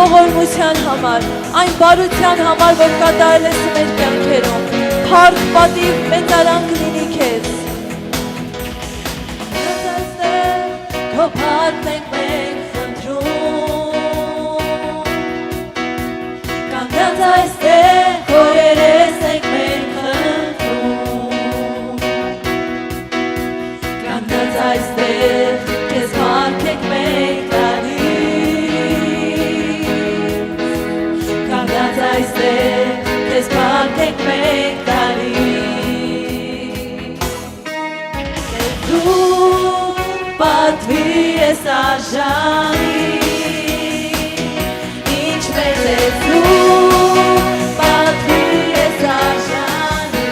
ողորմության համար, այն բարության համար, որ կատարել ես մեր կյանքերում։ Փառք, պատիվ, մեծարան կլինի քեզ։ Քո փառքն ենք մենք խնդրում, կանգնած այստեղ քո երես ենք մենք խնդրում, կանգնած այստեղ քեզ փառք ենք մենք այստեղ քեզ փառք ենք մենք տալիս, դու պատվի ես արժանի, ինչ մեծ ես դու, պատվի ես արժանի,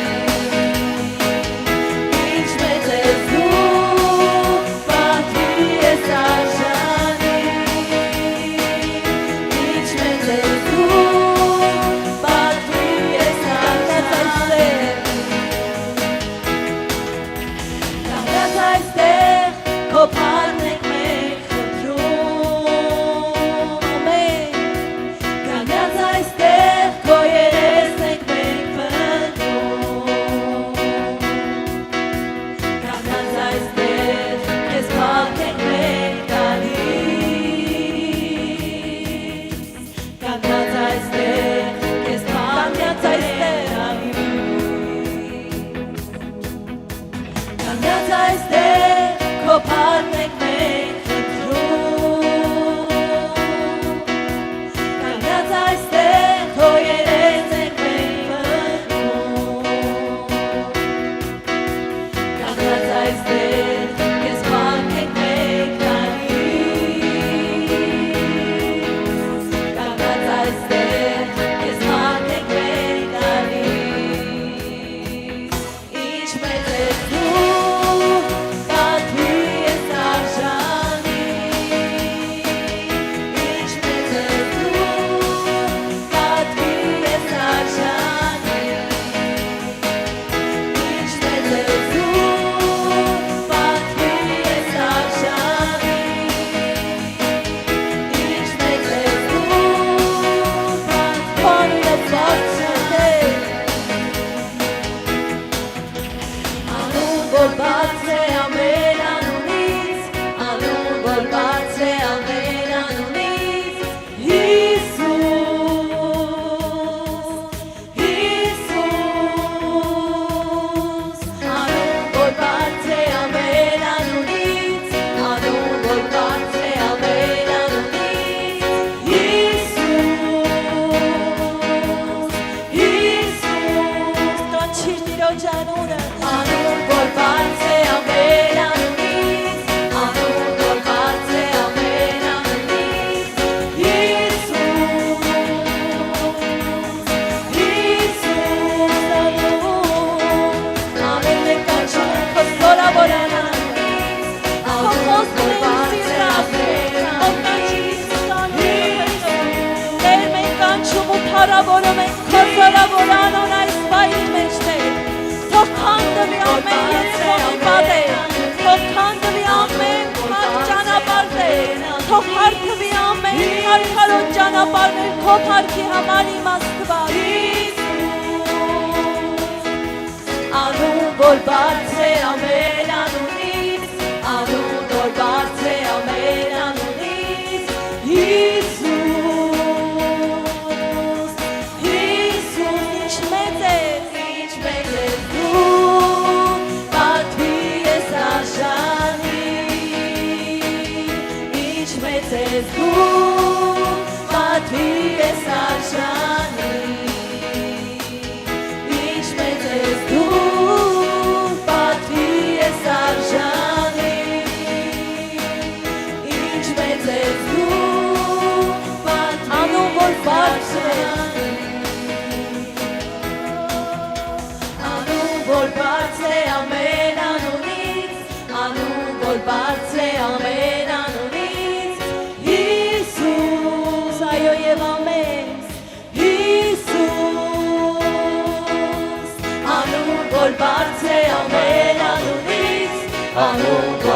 ինչ մեծ ես դու, պատվի ես արժանի, ինչ մեծ ես դու,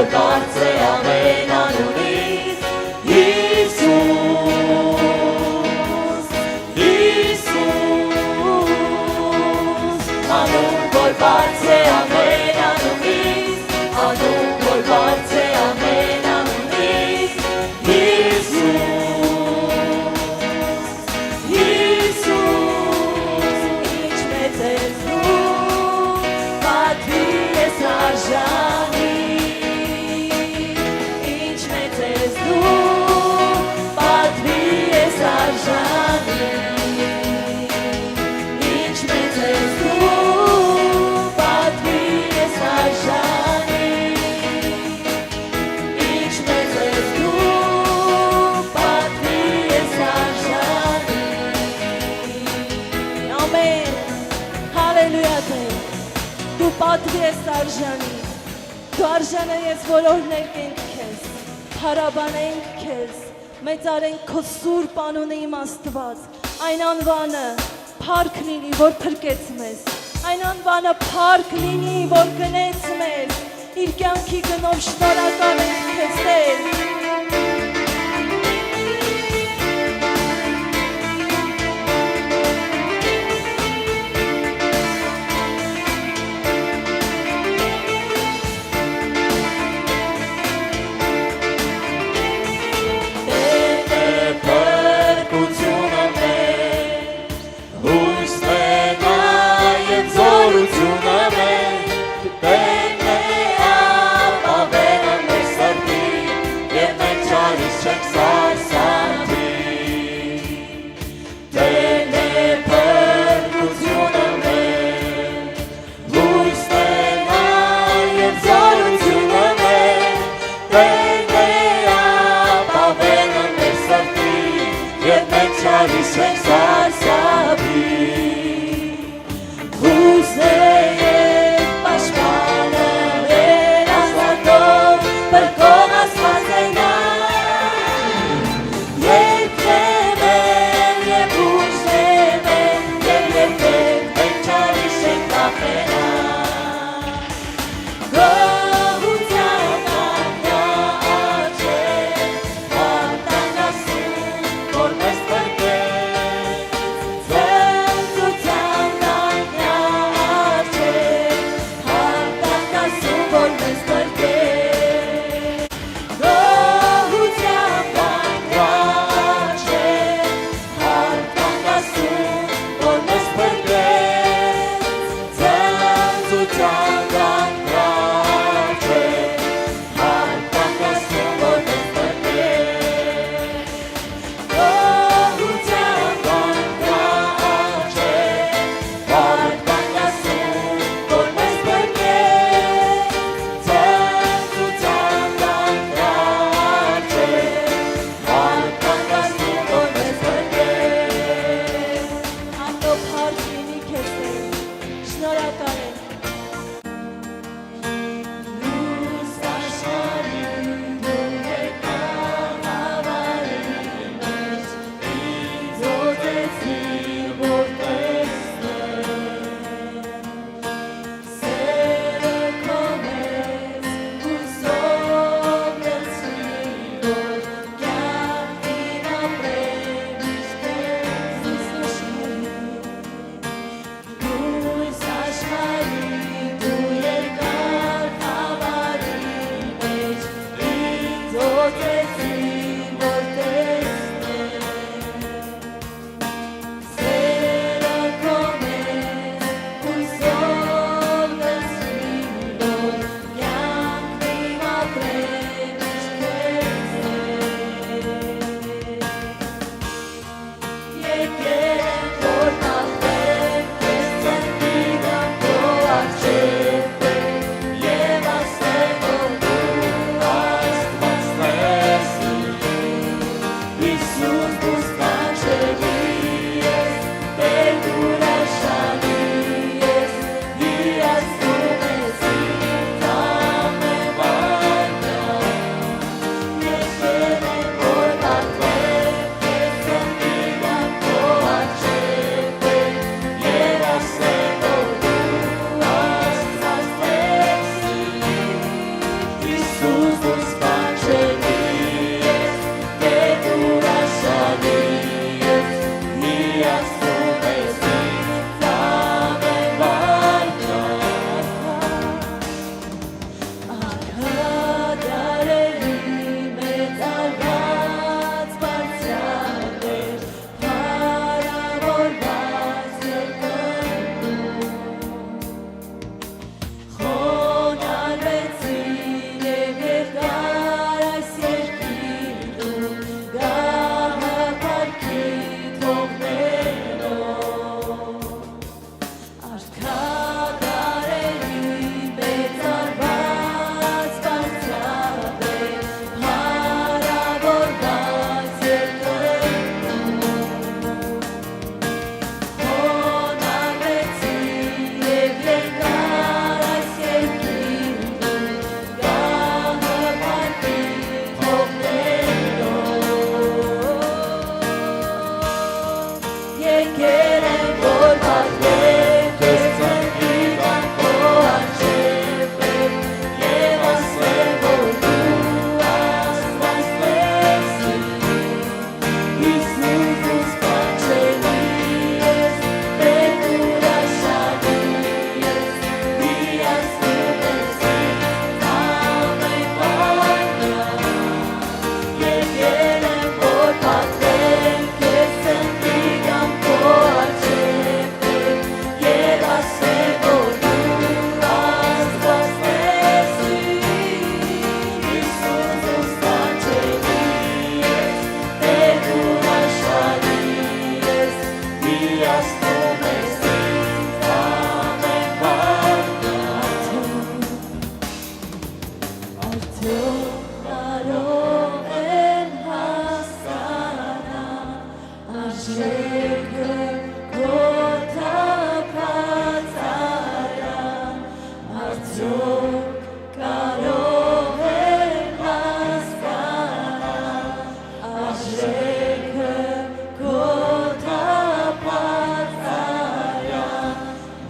Բարձր ամեն անունից, Հիսուս բարձ է ամեն անունից, անուն, որ բարձ է ամեն անունից, Հիսուս, ինչ մեծ ես դու, պատվի ես արժանի, ինչ մեծ ես դու, պատվի ես արժանի, ինչ մեծ ես դու, պատվի ես արժանի, ինչ մեծ ես դու, պատվի ես արժանի, ամեն, հալելույա Տեր, դու պատվի ես արժանի, դու արժանը ես որորներ կենք քեզ, հարաբանենք քեզ, մեծարենք քո սուրբ անունը իմ Աստված, այն անվանը փառք լինի, որ փրկեց մեզ, այն անվանը փառք լինի, որ գնեց մեզ, իր կյանքի գնով շնորհակալ ենք քեզ Տեր։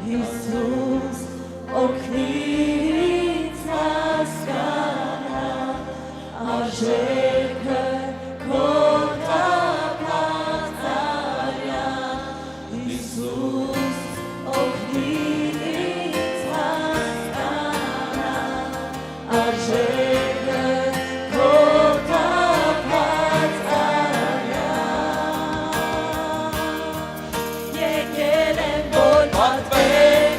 Հիսուս օգնից հասկանա արժեքը քո տապած արյան Հիսուս օգնից հասկանա արժեքը քո տապած արյան եկել եմ որ պատվեր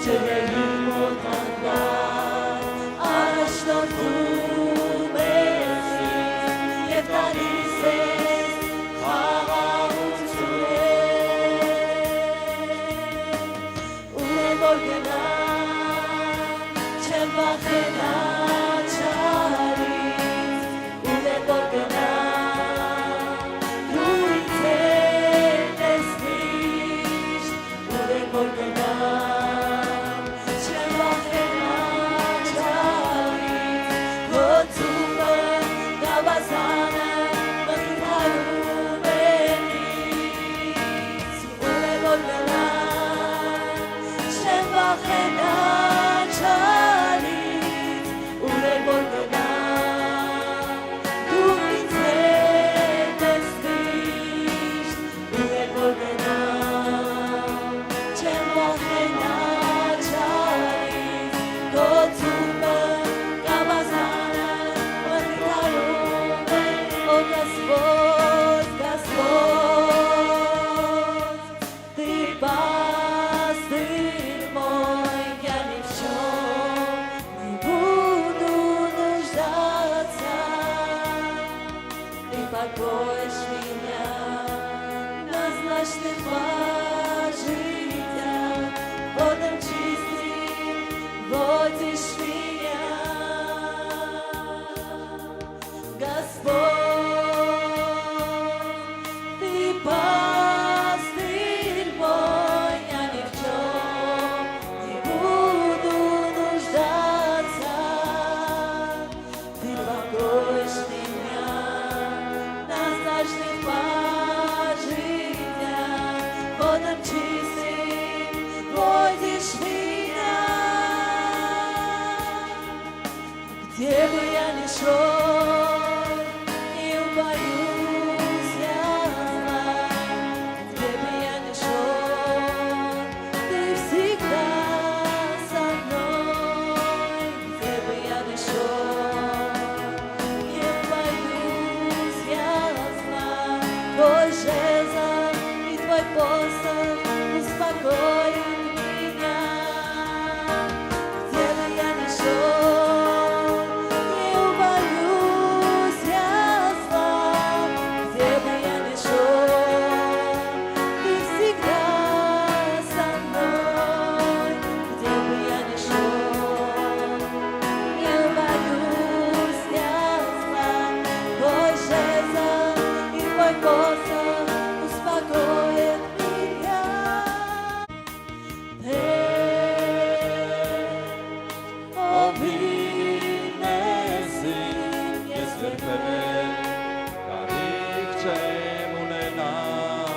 ջրերի մոտանալ, առաջնորդում ես ինձ, և տալիս ես խաղաղություն ուր եմ որ գնամ, չեմ վախենա չարից, ուր եմ որ գնամ, դու ինձ հետ ես միշտ, ուր եմ որ գնամ, չեմ վախենա չարից, քո ձուկը գավազանը մխիթարում է ինձ, ուր եմ որ գնամ, չեմ վախենա չարից, ուր եմ որ գնամ, դու ինձ հետ ես միշտ, ուր եմ որ գնամ, չեմ վախենա չարից, քո ձուկը գավազանը մխիթարում է, օ Господь, Господь, Ты пастырь мой, я ни в чем не буду нуждаться. Ты покоишь меня на злачных життя, водом чистым водишь меня. Господь, Ты пастырь мой, я ни в чем не буду нуждаться. Ты покоишь меня на злачных життя, водом чистым водишь меня. Где бы я ни шел, не убоюсь я знать. Где бы я ни шел, ты всегда со мной. Где бы я ни шел, не убоюсь я знать. Твой жезл и твой посох успокоит меня. Где бы я ни шел, не убоюсь я зла. Где бы я ни шел, ты всегда со мной. Где бы я ни шел, не убоюсь я зла. Твой жезл и твой посох успокоит меня. Ես երբևէ կարիք չեմ ունենալ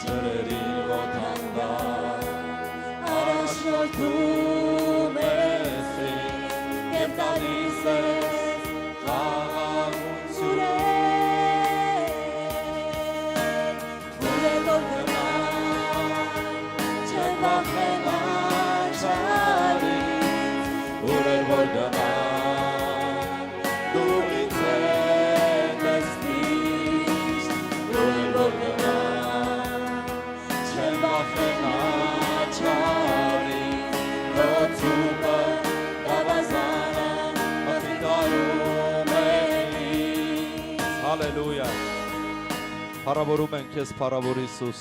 ջրերի ոտանալ, Առաջնորդում ես ինձ, և տալիս ես խաղաղություն ուր եմ որ գնամ, չեմ վախենա չարից, ուր եմ որ գնամ, դու ինձ հետ ես միշտ, ուր եմ որ գնամ, չեմ վախենա չարից, քո ձուկը գավազանը մխիթարում է ինձ։ Հալելույա։ Փառավորում ենք քեզ, փառավոր Հիսուս։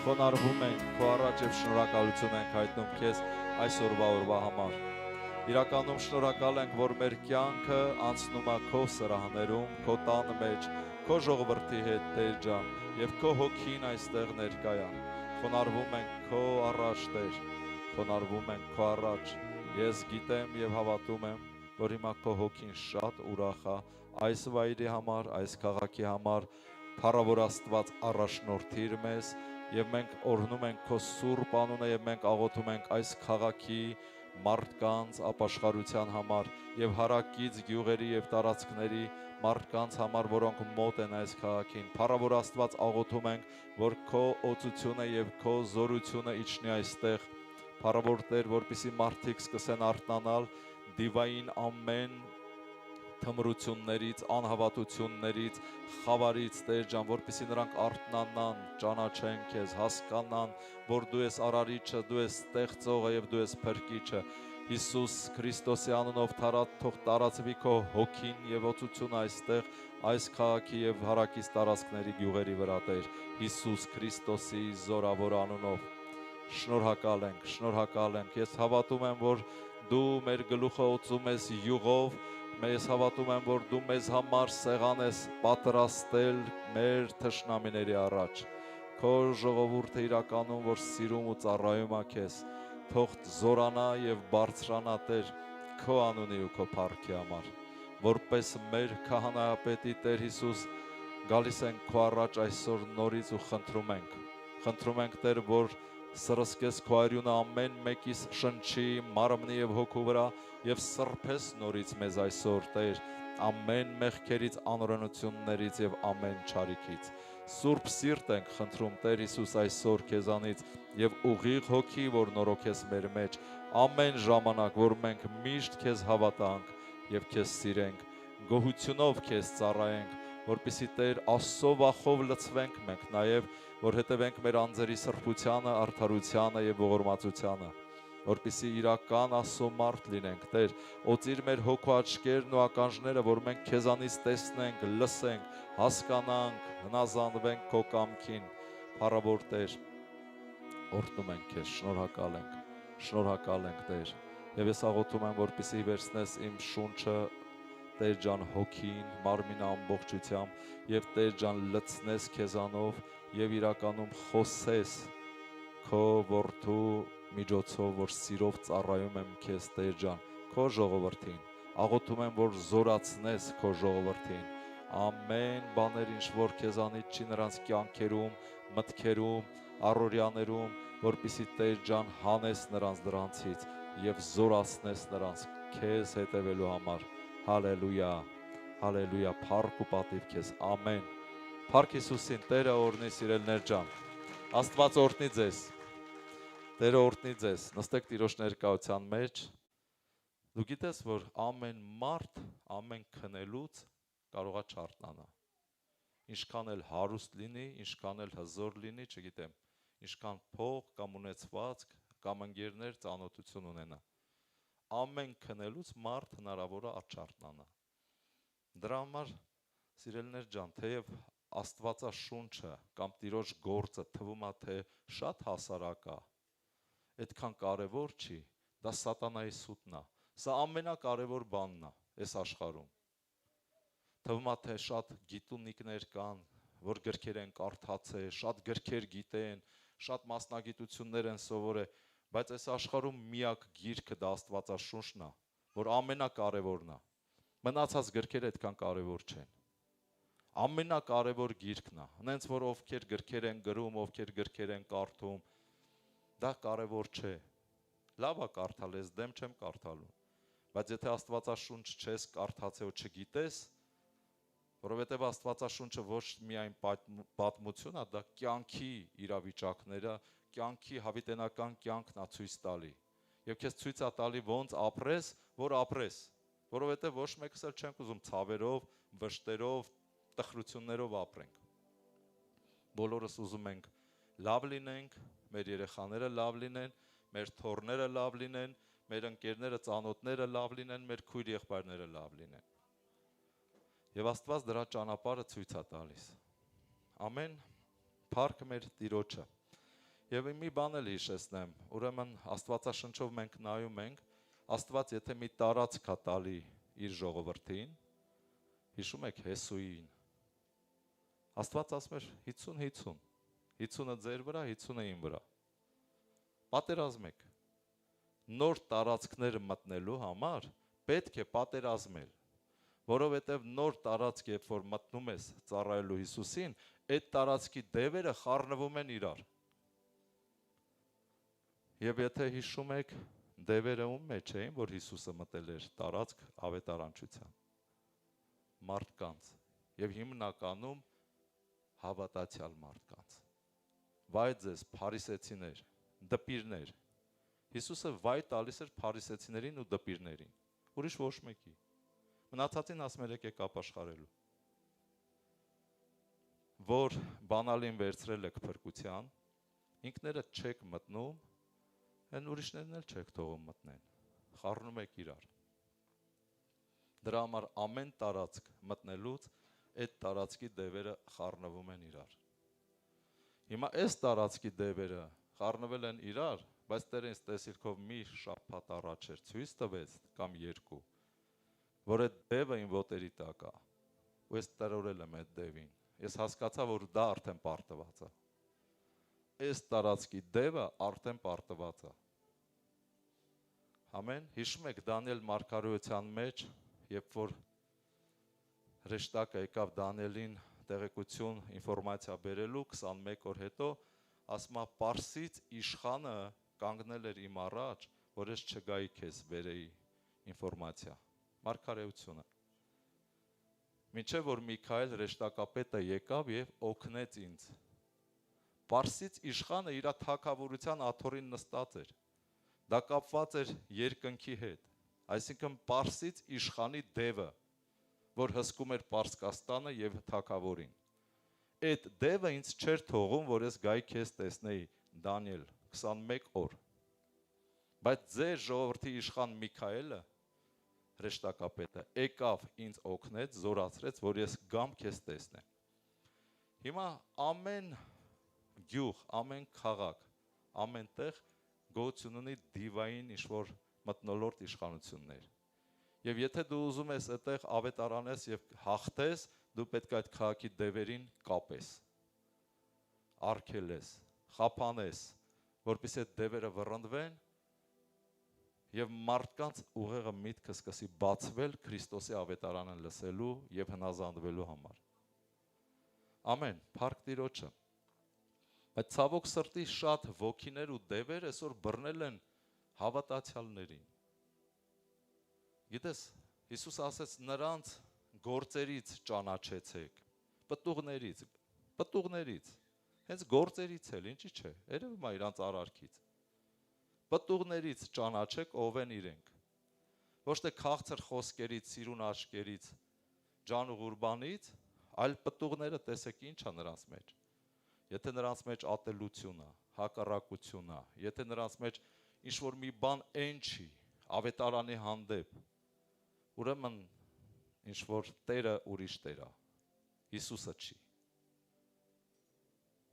Խոնարհվում ենք քո առաջ եւ շնորհակալություն ենք հայտնում քեզ այսօրվա օրվա համար։ Իրականում շնորհակալ ենք, որ մեր կյանքը անցնում է քո սրահներում, քո տանը մեջ, քո ժողովրդի հետ, Տեր ջան, եւ քո հոգին այստեղ ներկա է։ Խոնարհվում ենք քո առաջ, Տեր, խոնարհվում ենք քո առաջ։ Ես գիտեմ եւ հավատում եմ, որ հիմա քո հոգին շատ ուրախ է այս վայրի համար, այս քաղաքի համար։ Փառավոր Աստված առաջնորդիր մեզ եւ մենք օրհնում ենք քո սուրբ անունը եւ մենք աղոթում ենք այս քաղաքի մարդկանց ապաշխարության համար եւ հարակից գյուղերի եւ տարածքների մարդկանց համար, որոնք մոտ են այս քաղաքին։ Փառավոր Աստված աղոթում ենք, որ քո օծությունը եւ քո զորությունը իջնի այստեղ։ Փառավոր Տեր, որպեսզի մարդիկ սկսեն արթնանալ դիվային ամեն թմրություններից, անհավատություններից, խավարից, Տեր ջան, որպեսզի նրանք արթնանան, ճանաչեն քեզ, հասկանան, որ դու ես արարիչը, դու ես ստեղծողը եւ դու ես փրկիչը։ Հիսուս Քրիստոսի անունով թող տարածվի քո հոգին եւ օծությունը այստեղ, այս քաղաքի եւ հարակից տարածքների գյուղերի վրա, Տեր, Հիսուս Քրիստոսի զորավոր անունով։ Շնորհակալ ենք։ Ես հավատում եմ, որ դու մեր գլուխը օծում ես յուղով, ես հավատում եմ, որ դու մեզ համար սեղան ես պատրաստել մեր թշնամիների առաջ։ Քո ժողովուրդը իրականում, որ սիրում ու ծառայում է քեզ, թող զորանա եւ բարձրանա, Տեր, քո անունի ու քո փառքի համար, որպես մեր քահանայապետի Տեր Հիսուս, գալիս ենք քո առաջ այսօր նորից ու խնդրում ենք, Տեր, որ սրսկես քո արյունը ամեն մեկիս շնչի, մարմնի եւ հոգու վրա եւ սրբես նորից մեզ այսօր, Տեր, ամեն մեղքերից, անօրենություններից եւ ամեն չարիքից։ Սուրբ սիրտ ենք խնդրում, Տեր Հիսուս, այսօր քեզանից եւ ուղիղ հոգի, որ նորոգես մեր մեջ, ամեն ժամանակ, որ մենք միշտ քեզ հավատանք եւ քեզ սիրենք, գոհությունով քեզ ծառայենք, որպեսզի Տեր Աստծո վախով լցվենք մենք նաեւ, որ հետևենք մեր անձերի սրբությանը, արդարությանը եւ ողորմածությանը, որպեսզի իրական Աստծո մարդ լինենք, Տեր, օծիր մեր հոգու աչքերն ու ականջները, որ մենք քեզանից տեսնենք, լսենք, հասկանանք, հնազանդվենք քո կամքին, փառավոր Տեր, օրհնում ենք քեզ, շնորհակալ ենք, Տեր, եւ ես աղոթում եմ, որպեսզի վերցնես իմ շունչը, Տեր ջան, հոգին, մարմինը ամբողջությամբ եւ Տեր ջան, լցնես քեզանով եւ իրականում խոսես քո որդու միջոցով, որ սիրով ծառայում եմ քեզ, Տեր ջան, քո ժողովրդին, աղոթում եմ, որ զորացնես քո ժողովրդին, ամեն բաներ, ինչ որ քեզանից չի, նրանց կյանքերում, մտքերում, առօրյաներում, որպեսզի Տեր ջան, հանես նրանց դրանցից եւ զորացնես նրանց քեզ հետևելու համար։ Հալելույա, փառք ու պատիվ քեզ, ամեն։ Փառք Հիսուսին, Տերը օրհնի, սիրելիներ ջան, Աստված օրհնի ձեզ, Տերը օրհնի ձեզ, նստեք Տիրոջ ներկայության մեջ, դու գիտես, որ ամեն մարդ, ամեն քնելուց կարող է չարթնանա, ինչքան էլ հարուստ լինի, ինչքան էլ հզոր լինի, չգիտեմ, ինչքան փող կամ ունեցվածք կամ ընկերներ ծանոթություն ունենա, ամեն քնելուց մարդ հնարավոր է չարթնանա։ Դրա համար, սիրելիներ ջան, թեև Աստվածաշունչը կամ Տիրոջ գործը թվում է, թե շատ հասարակ է, այդքան կարևոր չի, դա սատանայի սուտն է, սա ամենակարևոր բանն է այս աշխարհում։ Թվում է, թե շատ գիտունիկներ կան, որ գրքեր են կարդացել, շատ գրքեր գիտեն, շատ մասնագիտություններ են սովորել, բայց այս աշխարհում միակ գիրքը դա Աստվածաշունչն է, որ ամենակարևորն է։ Մնացած գրքերը այդքան կարևոր չեն։ Ամենակարևոր գիրքն է։ Հենց որ ովքեր գրքեր են գրում, ովքեր գրքեր են կարդում, դա կարևոր չէ։ Լավ է կարդալ, ես դեմ չեմ կարդալու։ Բայց եթե Աստվածաշունչ չես կարդացել ու չգիտես, որովհետև Աստվածաշունչը ոչ միայն պատմություն է, դա կյանքի իրավիճակները, կյանքի հավիտենական կյանքն է ցույց տալի։ Եվ քեզ ցույց է տալի ոնց ապրես, որ ապրես, որովհետև ոչ մեկս էլ չենք ուզում ցավերով, վշտերով, տխրություններով ապրենք։ Բոլորս ուզում ենք լավ լինենք, մեր երեխաները լավ լինեն, մեր թոռները լավ լինեն, մեր ընկերները, ծանոթները լավ լինեն, մեր քույր եղբայրները լավ լինեն։ Եվ Աստված դրա ճանապարհը ցույց է տալիս։ Ամեն, փառք մեր Տիրոջը։ Եվ մի բան էլ հիշեցնեմ, ուրեմն Աստվածաշնչով մենք նայում ենք, Աստված եթե մի տարածք է տալի իր ժողովրդին, հիշում եք Հեսուին, Աստված ասում էր 50-50, 50-ը ձեր վրա, 50-ը իմ վրա։ Պատերազմեք։ Նոր տարածքներ մտնելու համար պետք է պատերազմել, որովհետև նոր տարածք, երբ որ մտնում ես ծառայելու Հիսուսին, այդ տարածքի դևերը խառնվում են իրար։ Եվ եթե հիշում եք, դևերը ում մեջ էին, որ Հիսուսը մտել էր տարածք ավետարանչության, մարդկանց եւ հիմնականում հավատացյալ մարդկանց։ Վայ ձեզ փարիսեցիներ, դպիրներ։ Հիսուսը վայ տալիս էր փարիսեցիներին ու դպիրներին, ուրիշ ոչ մեկի։ Մնացածին ասում էր եկեք ապաշխարելու։ Որ բանալին վերցրել եք փրկության, ինքներդ չեք մտնում, այն ուրիշներն էլ չեք թողում մտնեն։ Խառնում եք իրար։ Դրա համար ամեն տարածք մտնելուց այդ տարածքի դևերը խառնվում են իրար։ Հիմա այս տարածքի դևերը խառնվել են իրար, բայց Տերը ինձ տեսիլքով մի շաբաթ առաջ էր ցույց տվեց կամ երկու, որ այդ դևը իմ ոտերի տակ է, ու ես տրորել եմ այդ դևին։ Ես հասկացա, որ դա արդեն պարտված է։ Այս տարածքի դևը արդեն պարտված է։ Ամեն, հիշում եք Դանիել մարգարեության մեջ, երբ որ հրեշտակը եկավ Դանիելին տեղեկություն, ինֆորմացիա բերելու 21 օր հետո, ասում է Պարսից իշխանը կանգնել էր իմ առաջ, որ ես չգայի քեզ բերեի ինֆորմացիա, մարգարեությունը։ Մինչև որ Միքայել հրեշտակապետը եկավ եւ օգնեց ինձ։ Պարսից իշխանը իր թագավորության աթոռին նստած էր։ Դա կապված էր երկնքի հետ։ Այսինքն Պարսից իշխանի դևը, որ հսկում էր Պարսկաստանը եւ թագավորին։ Այդ դևը ինձ չէր թողում, որ ես գայի քեզ տեսնեի, Դանիել, 21 օր։ Բայց ձեր ժողովրդի իշխան Միքայելը, հրեշտակապետը, եկավ ինձ օգնեց, զորացրեց, որ ես գամ քեզ տեսնեմ։ Հիմա ամեն գյուղ, ամեն քաղաք, ամեն տեղ գոյություն ունի դիվային ինչ-որ մթնոլորտ իշխանություններ։ Եվ եթե դու ուզում ես այդտեղ ավետարանես եւ հաղթես, դու պետք է այդ քաղաքի դևերին կապես, արգելես, խափանես, որպեսզի այդ դևերը վռնդվեն եւ մարդկանց ուղեղը միտքը սկսի բացվել Քրիստոսի ավետարանը լսելու եւ հնազանդվելու համար։ Ամեն, փառք Տիրոջը։ Բայց ցավոք սրտի շատ ոգիներ ու դևեր այսօր բռնել են հավատացյալներին։ Գիտես, Հիսուս ասեց նրանց գործերից ճանաչեցեք, պտուղներից, հենց գործերից էլ, ինչի՞ չէ, երևում է իրանց արարքից։ Պտուղներից ճանաչեք ով են իրենք։ Ոչ թե քաղցր խոսքերից, սիրուն աչքերից, ջան ու ղուրբանից, այլ պտուղները տեսեք ինչ է նրանց մեջ։ Եթե նրանց մեջ ատելություն է, հակառակություն է, եթե նրանց մեջ ինչ-որ մի բան այն չի, ավետարանի հանդեպ, ուրեմն ինչ-որ Տերը ուրիշ Տեր է, Հիսուսը չի։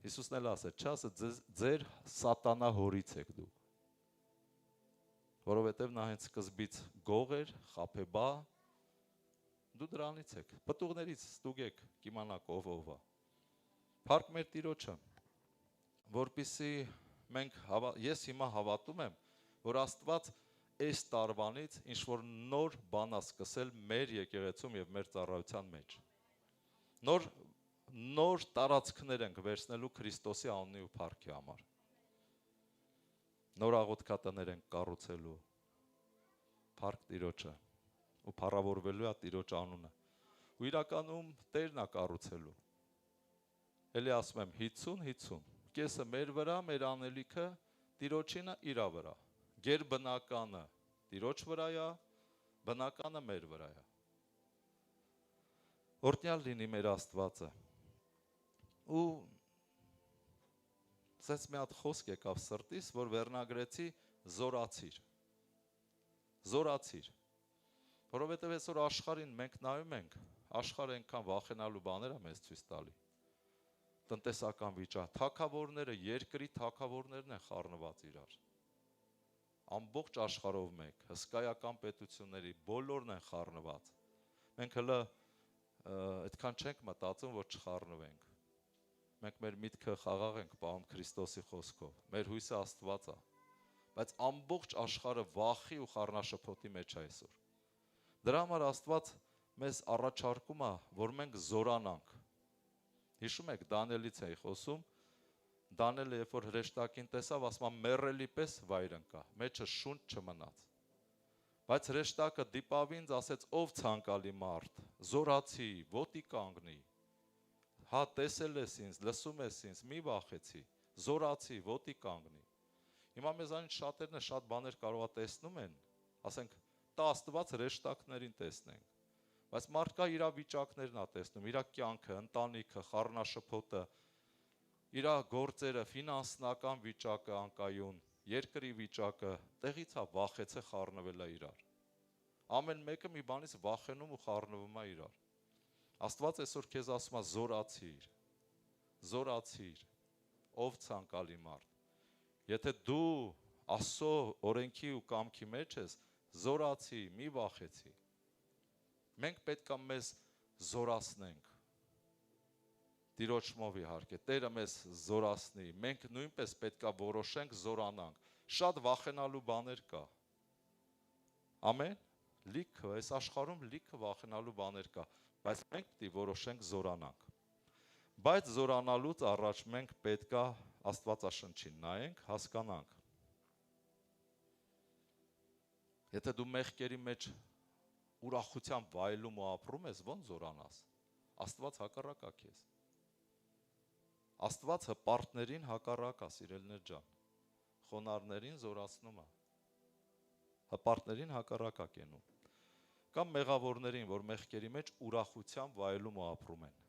Հիսուսն էլ ասեց, չէ, ձեր սատանա հորից եք դուք։ Որովհետև նա հենց սկզբից գող էր, խաբեբա, դու դրանից եք, պտուղներից ստուգեք, կիմանաք ով է։ Փառք մեր Տիրոջը, որպեսզի ես հիմա հավատում եմ, որ Աստված այս տարվանից ինչ-որ նոր բան է սկսել մեր եկեղեցում եւ մեր ծառայության մեջ։ Նոր տարածքներ ենք վերցնելու Քրիստոսի անունի ու փառքի համար։ Նոր աղոթքատներ ենք կառուցելու, փառք Տիրոջը, ու փառավորվելու է Տիրոջ անունը։ Ու իրականում Տերն է կառուցելու։ Էլի ասում եմ 50-50, կեսը մեր վրա, մեր անելիքը, Տիրոջինը իրա վրա։ Գերբնականը Տիրոջ վրա է, բնականը մեր վրա է։ Օրհնյալ լինի մեր Աստվածը։ Ու սենց մի հատ խոսք եկավ սրտիս, որ վերնագրեցի զորացիր։ Զորացիր։ Որովհետև այսօր աշխարհին մենք նայում ենք, աշխարհը այնքան վախենալու բաներ է մեզ ցույց տալի։ Տնտեսական վիճակ, թագավորները, երկրի թագավորներն են խառնված իրար։ Ամբողջ աշխարհով մեկ, հսկայական պետությունների բոլորն են խառնված։ Մենք հələ այդքան չենք մտածում, որ չխառնվենք։ Մենք մեր միտքը խաղաղ ենք պահում Քրիստոսի խոսքով։ Մեր հույսը Աստված է։ Բայց ամբողջ աշխարհը վախի ու խառնաշփոթի մեջ է այսօր։ Դրա համար Աստված մեզ առաջարկում է, որ մենք զորանանք։ Հիշում եք Դանիելից էի խոսում, Դանիելը երբ որ հրեշտակին տեսավ, ասում է մեռելի պես վայր ընկա, մեջը շունչ չմնաց։ Բայց հրեշտակը դիպավ ինձ, ասեց ով ցանկալի մարդ, զորացի, ոտի կանգնի։ Հա տեսել ես ինձ, լսում ես ինձ, մի վախեցի, զորացի, ոտի կանգնի։ Հիմա մեզանից շատերն շատ բաներ կարող է տեսնում են, ասենք տա Աստված հրեշտակներին տեսնենք, Բայց մարդկա իր վիճակներն է տեսնում, իր կյանքը, ընտանիքը, խառնաշփոթը, իր գործերը, ֆինանսական վիճակը անկայուն, երկրի վիճակը, տեղից է վախեց է խառնվել է իրար։ Ամեն մեկը մի բանից վախենում ու խառնվում է իրար։ Աստված այսօր քեզ ասում է զորացիր, զորացիր, ով ցանկալի մարդ։ Եթե դու Աստծո օրենքի ու կամքի մեջ ես, զորացի, մի վախեցի։ Մենք պետք է մեզ զորացնենք։ Տիրոջմով իհարկե, Տերը մեզ զորացնի, մենք նույնպես պետք է որոշենք զորանանք։ Շատ վախենալու բաներ կա։ Ամեն, լիքը, այս աշխարհում լիքը վախենալու բաներ կա, բայց մենք պետք է որոշենք զորանանք։ Բայց զորանալուց առաջ մենք պետք է Աստվածաշնչին նայենք, հասկանանք։ Եթե դու մեղքերի մեջ ուրախությամբ վայելում ու ապրում ես, ո՞նց զորանաս։ Աստված հակառակ է քեզ։ Աստված հպարտներին հակառակ է, սիրելիներ ջան։ Խոնարհներին զորացնում է։ Հպարտներին հակառակ է կենում։ Կամ մեղավորներին, որ մեղքերի մեջ ուրախությամբ վայելում ու ապրում են։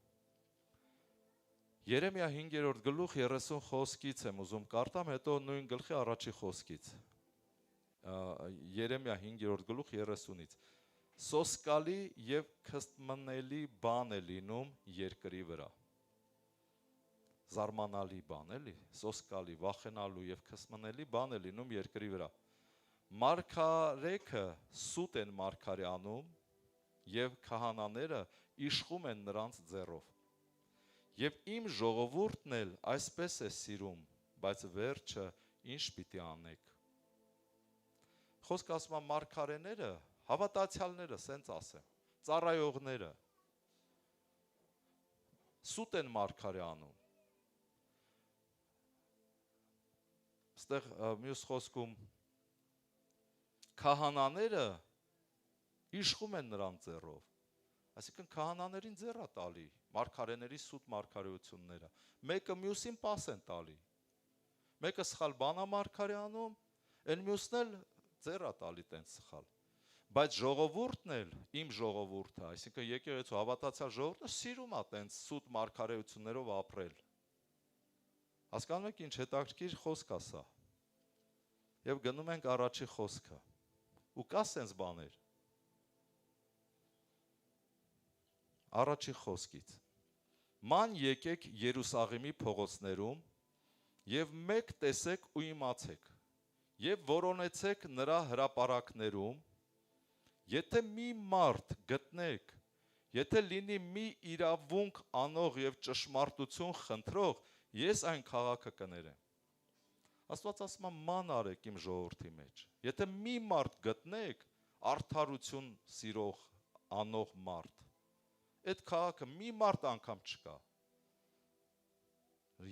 Երեմիա 5-րդ գլուխ 30 խոսքից եմ ուզում կարդամ, հետո նույն գլխի առաջի խոսքից։ Երեմիա 5-րդ գլուխ 30-ից։ Սոսկալի եւ քստմնելի բան է լինում երկրի վրա։ Զարմանալի բան էլի, սոսկալի, վախենալու եւ քստմնելի բան է լինում երկրի վրա։ Մարգարեքը սուտ են մարգարյանում եւ քահանաները իշխում են նրանց ձեռով։ Եվ իմ ժողովուրդն էլ այսպես է սիրում, բայց վերջը ինչ պիտի անեք։ Խոսքը ասում է մարգարեները, հավատացյալները, սենց ասեմ, ծառայողները սուտ են մարգարյանում։ Ստեղ մյուս խոսքում քահանաները իշխում են նրանց ձեռով։ Այսինքն քահանաներին ձեռ է տալի մարգարեների սուտ մարգարեությունները։ Մեկը մյուսին պաս են տալի։ Մեկը սխալ բան է մարգարեանում, այն մյուսն էլ ձեռ է տալի տենց սխալ։ Բայց ժողովուրդն էլ, իմ ժողովուրդը, այսինքն եկեղեցու հավատացյալ ժողովուրդը սիրում է տենց սուտ մարգարեություններով ապրել։ Հասկանում եք ինչ հետաքրքիր խոսք է սա։ Եվ գնում ենք առաջի խոսքը։ Ու կա սենց բաներ։ Առաջի խոսքից։ Ման եկեք Երուսաղեմի փողոցներում եւ մեկ տեսեք ու իմացեք եւ որոնեցեք նրա հրապարակներում, եթե մի մարդ գտնեք, եթե լինի մի իրավունք անող եւ ճշմարտություն խնդրող, ես այն քաղաքը կներեմ։ Աստված ասում է ման արեք իմ ժողովրդի մեջ։ Եթե մի մարդ գտնեք, արդարություն սիրող անող մարդ, այդ քաղաքը մի մարդ անգամ չկա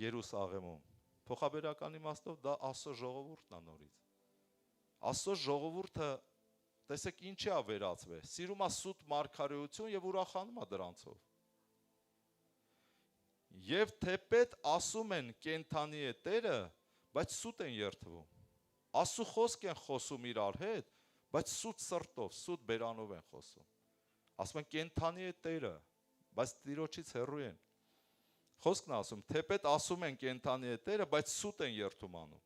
Երուսաղեմում։ Փոխաբերական իմաստով դա Աստծո ժողովուրդն է նորից։ Աստծո ժողովուրդը տեսեք ինչի է վերածվել։ Սիրում է սուտ մարգարեություն եւ ուրախանում է դրանցով։ Եվ թեպետ ասում են կենթանի է Տերը, բայց սուտ են երթվում։ Աստծո խոսք են խոսում իրար հետ, բայց սուտ սրտով, սուտ բերանով են խոսում։ Ասում են կենթանի է Տերը, բայց Տիրոջից հեռու են։ Խոսքն ասում, թեպետ ասում են կենթանի է Տերը, բայց սուտ են երթում անում։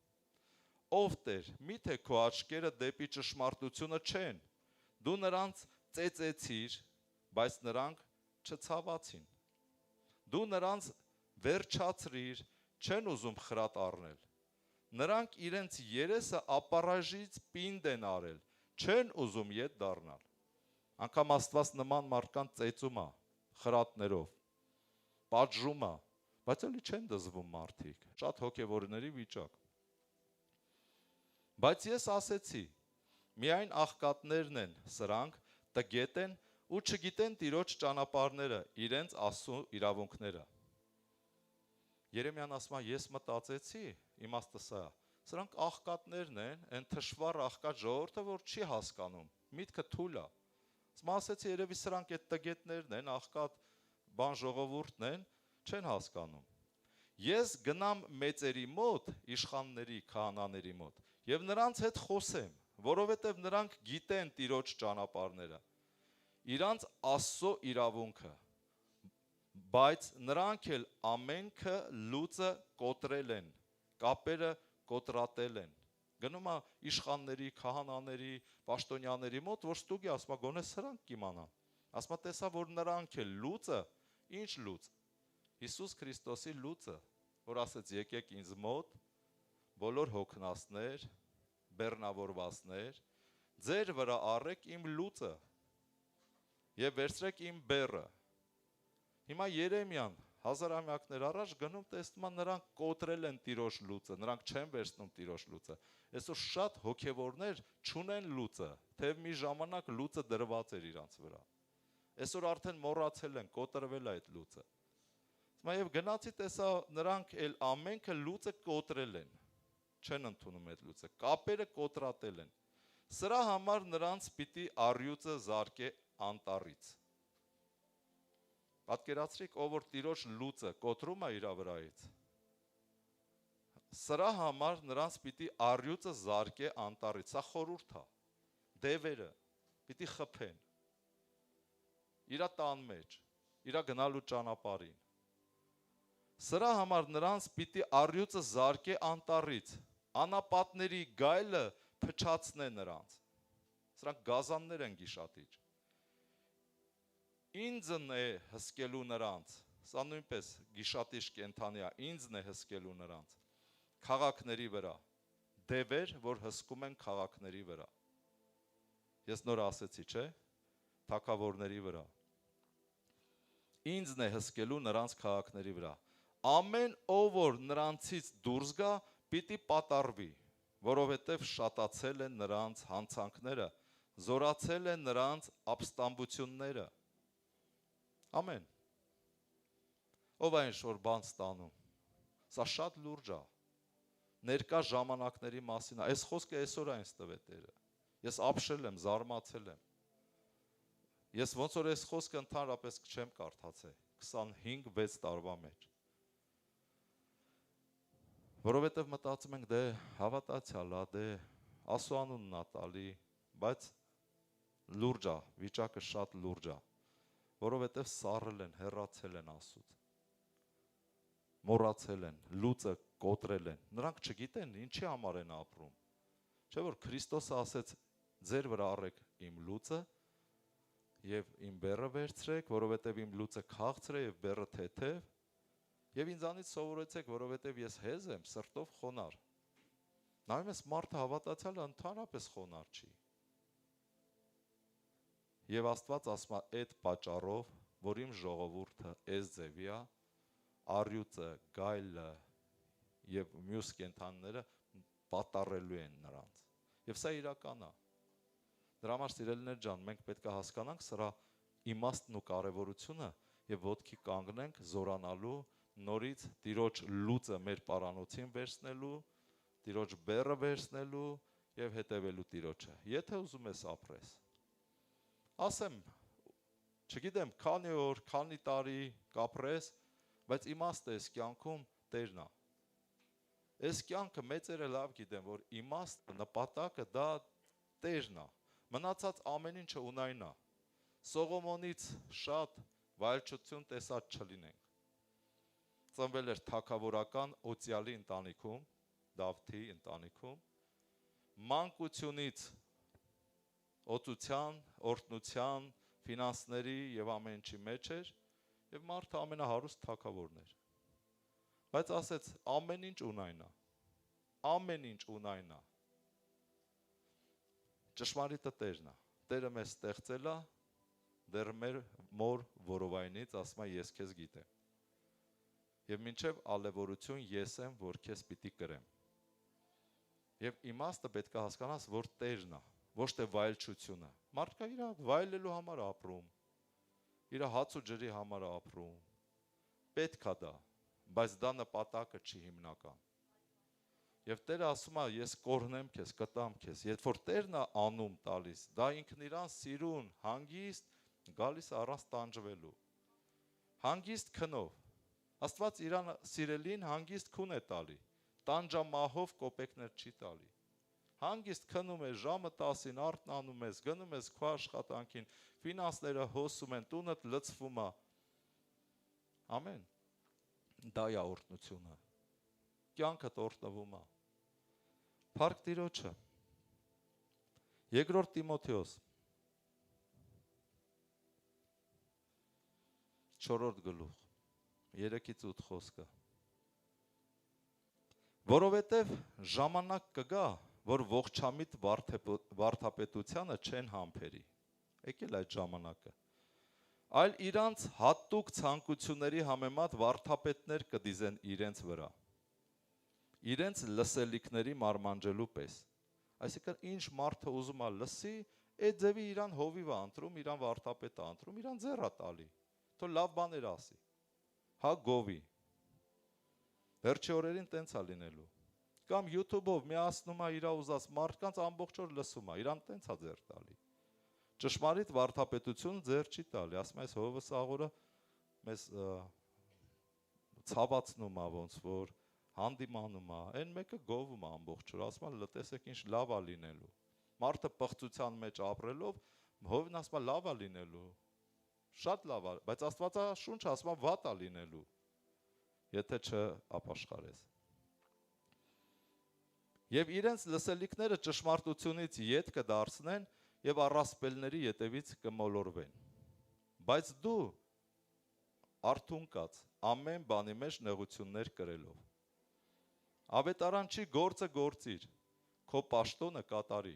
Ով Տեր, միթե քո աչքերը դեպի ճշմարտությունը չեն։ Դու նրանց ծեծեցիր, բայց նրանք չցավացին։ Դու նրանց վերջացրիր, չեն ուզում խրատ առնել։ Նրանք իրենց երեսը ապառաժից պինդ են արել, չեն ուզում ետ դառնալ։ Անկամ Աստված նման մարդկանց ծեծում է խրատներով, պատժում է, բայց էլի չեն դզվում մարդիկ, շատ հոգևորների վիճակ։ Բայց ես ասեցի, միայն աղքատներն են սրանք, տգետ են ու չգիտեն Տիրոջ ճանապարհները, իրենց Աստծո իրավունքները։ Երեմիան ասում է, ես մտածեցի, իմաստը սա է, սրանք աղքատներն են, այն թշվառ աղքատ ժողովուրդը, որ չի հասկանում, միտքը թույլ է։ Ասեցի, երևի սրանք այդ տգետներն են, աղքատ բան ժողովուրդն են, չեն հասկանում։ Ես գնամ մեծերի մոտ, իշխանների, քահանաների մոտ, եւ նրանց հետ խոսեմ, որովհետեւ նրանք գիտեն Տիրոջ ճանապարհները։ իրանց Աստծո իրավունքը, բայց նրանք էլ ամենքը լուծը կոտրել են, կապերը կոտրատել են։ Գնում է իշխանների, քահանաների, պաշտոնյաների մոտ, որ ստուգի, ասում է գոնե սրանք կիմանան։ Ասում է տեսա, որ նրանք էլ լուծը, ինչ լուծ։ Հիսուս Քրիստոսի լուծը, որ ասեց եկեք ինձ մոտ, բոլոր հոգնածներ, բեռնավորվածներ, ձեր վրա առեք իմ լուծը եւ վերցրեք իմ բեռը։ Հիմա Երեմիան հազարամյակներ առաջ գնում տեսնում են նրանք կոտրել են Տիրոջ լուծը, նրանք չեն վերցնում Տիրոջ լուծը։ Այսօր շատ հոգևորներ չունեն լուծը, թեև մի ժամանակ լուծը դրված էր իրանց վրա։ Այսօր արդեն մոռացել են, կոտրվել է այդ լուծը։ Եվ գնացի տեսա նրանք էլ ամենքը լուծը կոտրել են, չեն ընդունում այդ լուծը, կապերը կոտրատել են։ Սրա համար նրանց պիտի առյուծը զարկե անտառից։ Պատկերացրիք, ով որ Տիրոջ լուծը կոտրում է իր վրայից, սրա համար նրանց պիտի առյուծը զարկե անտառից, սա խորհուրդ է, դևերը պիտի խփեն, իրա տան մեջ, իրա գնալու ճանապարհին։ Սրա համար նրանց պիտի առյուծը զարկե անտառից, անապատների գայլը փչացնե նրանց։ Սրանք գազաններ են գիշատիչ։ Ինձն է հսկելու նրանց, սա նույնպես գիշատիչ կենթանի է, ինձն է հսկելու նրանց, քաղաքների վրա, դևեր, որ հսկում են քաղաքների վրա։ Ես նոր ասեցի, չէ, թագավորների վրա։ Ինձն է հսկելու նրանց քաղաքների վրա։ Ամեն ով որ նրանցից դուրս գա, պիտի պատառվի, որովհետև շատացել են նրանց հանցանքները, զորացել են նրանց ապստամբությունները։ Ամեն։ Ով այն ինչ-որ բան ստանում։ Սա շատ լուրջ է։ Ներկա ժամանակների մասին է։ Այս խոսքը այսօր այնց տվե Տերը։ Ես ապշել եմ, զարմացել եմ։ Ես ոնց որ այս խոսքը ընդհանրապես չեմ կարդացել 25-6 տարվա մեջ։ Որովհետև մտածում ենք դե հավատացյալ է, դե Աստծո անունն է տալի, բայց լուրջ է, վիճակը շատ լուրջ է, որովհետև սառել են, հեռացել են Աստծուց, մոռացել են, լուծը կոտրել են, նրանք չգիտեն ինչի համար են ապրում, չէ՞ որ Քրիստոսը ասեց ձեր վրա առեք իմ լուծը եւ իմ բեռը վերցրեք, որովհետև իմ լուծը քաղցր է եւ բեռը թեթև, եւ ինձանից սովորեցեք, որովհետև ես հեզ եմ, սրտով խոնար։ Նայում ես մարդը հավատացյալը ընդհանրապես խոնար չի։ Եվ Աստված ասում է այդ պատճառով, որ իմ ժողովուրդը այս ձևի է, առյուծը, գայլը եւ մյուս կենդանիները պատառելու են նրանց։ Եվ սա իրական է։ Դրա համար սիրելիներ ջան, մենք պետք է հասկանանք սրա իմաստն ու կարևորությունը եւ ոտքի կանգնենք զորանալու, նորից Տիրոջ լուծը մեր պարանոցին վերցնելու, Տիրոջ բեռը վերցնելու եւ հետևելու Տիրոջը։ Եթե ուզում ես ապրես, ասեմ, չգիտեմ, քանի օր, քանի տարի կապրես, բայց իմաստը այս կյանքում Տերն է։ Այս կյանքը մեծերը լավ գիտեն, որ իմաստը, նպատակը դա Տերն է։ Մնացած ամեն ինչը ունայն է։ Սողոմոնից շատ վայելչություն տեսած չլինենք։ Ծնվել էր թագավորական Օծիալի ընտանիքում, Դավթի ընտանիքում, մանկությունից օծության, օրհնության, ֆինանսների եւ ամեն ինչի մեջ էր եւ մարդը ամենահարուստ թագավորն էր։ Բայց ասեց ամեն ինչ ունայն է։ Ամեն ինչ ունայն է։ Ճշմարիտը Տերն է։ Տերը մեզ ստեղծել է, դեռ մեր մոր որովայնից ասում է ես քեզ գիտեմ։ Եվ մինչև ալևորություն ես եմ, որ քեզ պիտի կրեմ։ Եվ իմաստը պետք է հասկանաս, որ Տերն է, ոչ թե վայելչությունը։ Մարդը իր վայելելու համար է ապրում, իր հաց ու ջրի համար է ապրում։ Պետք է դա, բայց դա նպատակը չի հիմնական։ Եվ Տերը ասում է, ես կօրհնեմ քեզ, կտամ քեզ։ Երբ որ Տերն է անում տալիս, դա ինքն իրան սիրուն, հանգիստ գալիս առանց տանջվելու։ Հանգիստ քնով։ Աստված իրան սիրելին հանգիստ քուն է տալի, տանջամահով կոպեկներ չի տալի։ Հանգիստ քնում ես, ժամը 10-ին արթնանում ես, գնում ես քո աշխատանքին, ֆինանսները հոսում են, տունդ լցվում է։ Ամեն։ Դա է օրհնությունը։ Կյանքդ օրհնվում է։ Փառք Տիրոջը։ Երկրորդ Տիմոթեոս 4-րդ գլուխ 3-ից 8 խոսքը։ Որովհետև ժամանակ կգա, որ ողջամիտ վարդապետությանը չեն համբերի։ Եկել այդ ժամանակը։ Այլ իրանց հատուկ ցանկությունների համեմատ վարդապետներ կդիզեն իրենց վրա։ Իրենց լսելիքների մարմանջելու պես։ Այսինքն ինչ մարդը ուզում է լսի, այդ ձևի իրան հովիվ է ընտրում, իրան վարդապետ է ընտրում, իրան ձեռ է տալի։ Թող լավ բաներ ասի։ Հա գովի։ Վերջի օրերին տենց է լինելու։ Կամ YouTube-ով միացնում է իր ուզած մարդկանց ամբողջ օր լսում է, իրան տենց է ձեռ տալի։ Ճշմարիտ վարդապետություն ձեռ չի տալի, ասում է հովը սաղորը մեզ ցավացնում է ոնց որ հանդիմանում է, այն մեկը գովում է ամբողջ օր, ասում է լտեսեք ինչ լավ է լինելու։ Մարդը պղծության մեջ ապրելով հովն ասում է լավ է լինելու, շատ լավ է, բայց Աստվածաշունչը ասում է վատ է լինելու, եթե չապաշխարես։ Եվ իրենց լսելիքները ճշմարտությունից ետ կդարձնեն եւ առասպելների ետևից կմոլորվեն։ Բայց դու արթուն կաց ամեն բանի մեջ նեղություններ կրելով։ Ավետարանչի գործը գործիր, քո պաշտոնը կատարի։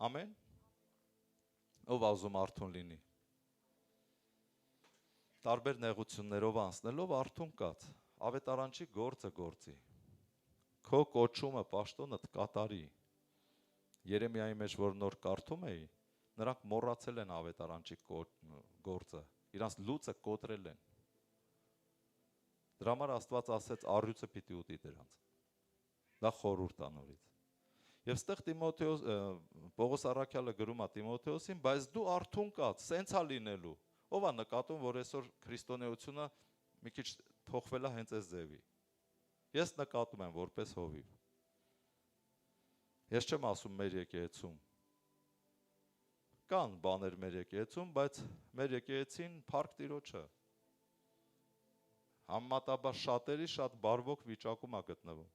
Ամեն։ Ով ուզում արթուն լինի։ Տարբեր նեղություններով անցնելով արթուն կաց, ավետարանչի գործը գործի։ Քո կոչումը պաշտոնդ կատարի։ Երեմիայի մեջ որ նոր կարդում էի, նրանք մոռացել են ավետարանչի գործը, իրանց լուծը կոտրել են։ Դրա համար Աստված ասեց առյուծը պիտի ուտի դրանց։ Դա խորհուրդ է նորից։ Եվ ստեղ Պողոս առաքյալը գրում է Տիմոթեոսին, բայց դու արթուն կաց, սենց է լինելու։ Ով է նկատում, որ այսօր քրիստոնեությունը մի քիչ փոխվել է հենց այս ձևի։ Ես նկատում եմ որպես հովիվ։ Ես չեմ ասում մեր եկեղեցում։ Կան բաներ մեր եկեղեցում, բայց մեր եկեղեցին փառք Տիրոջը։ Համեմատաբար շատերի շատ բարվոք վիճակում է գտնվում։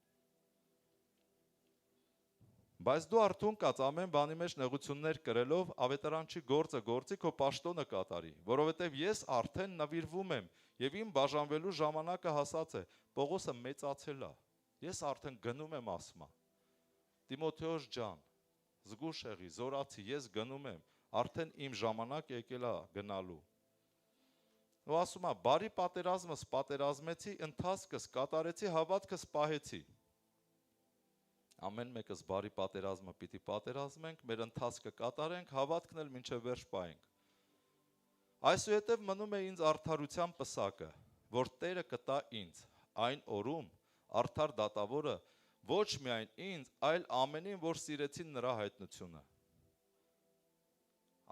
Բայց դու արթուն կաց ամեն բանի մեջ նեղություններ կրելով ավետարանչի գործը գործի քո պաշտոնը կատարի, որովհետև ես արդեն նվիրվում եմ եւ իմ բաժանվելու ժամանակը հասած է։ Պողոսը մեծացել է։ Ես արդեն գնում եմ ասում։ Տիմոթեոս ջան, զգուշ եղի, զորացի, ես գնում եմ, արդեն իմ ժամանակ եկել է գնալու։ Ու ասում է, բարի պատերազմս պատերազմեցի, ընթացքս կատարեցի, հավատքս պահեցի։ Ամեն մեկս բարի պատերազմը պիտի պատերազմենք, մեր ընթացքը կատարենք, հավատքն էլ մինչև վերջ պահենք։ Այսուհետև մնում է ինձ արդարության պսակը, որ Տերը կտա ինձ, այն օրում արդար դատավորը ոչ միայն ինձ, այլ ամենին, որ սիրեցին նրա հայտնությունը։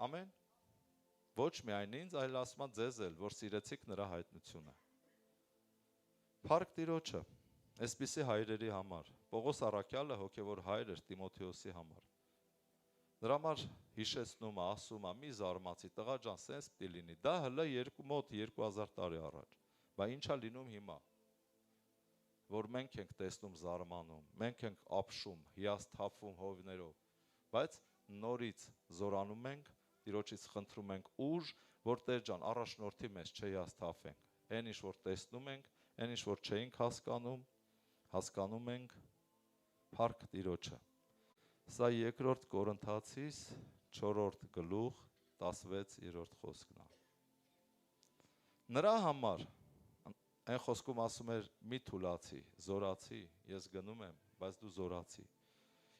Ամեն։ Ոչ միայն ինձ, այլ ասում է ձեզ էլ, որ սիրեցիք նրա հայտնությունը։ Փառք Տիրոջը, այսպիսի հայրերի համար։ Պողոս առաքյալը հոգևոր հայր էր Տիմոթեոսի համար։ Նրա համար հիշեցնում է, ասում է, մի զարմացի, տղա ջան, սենց պիտի լինի։ Դա հələ մոտ 2000 տարի առաջ։ Բայց ինչ է լինում հիմա։ Որ մենք ենք տեսնում զարմանում, մենք ենք ապշում, հիասթափվում հովիվներով, բայց նորից զորանում ենք, Տիրոջից խնդրում ենք ուժ, որ Տեր ջան, առաջնորդի մեզ չհիասթափենք։ Այն ինչ որ տեսնում ենք, այն ինչ որ չէինք հասկանում ենք, փառք Տիրոջը։ Սա 2 Կորինթացիս 4-րդ գլուխ 16-րդ խոսքն է։ Նրա համար այն խոսքում ասում էր մի թուլացի, զորացի, ես գնում եմ, բայց դու զորացի։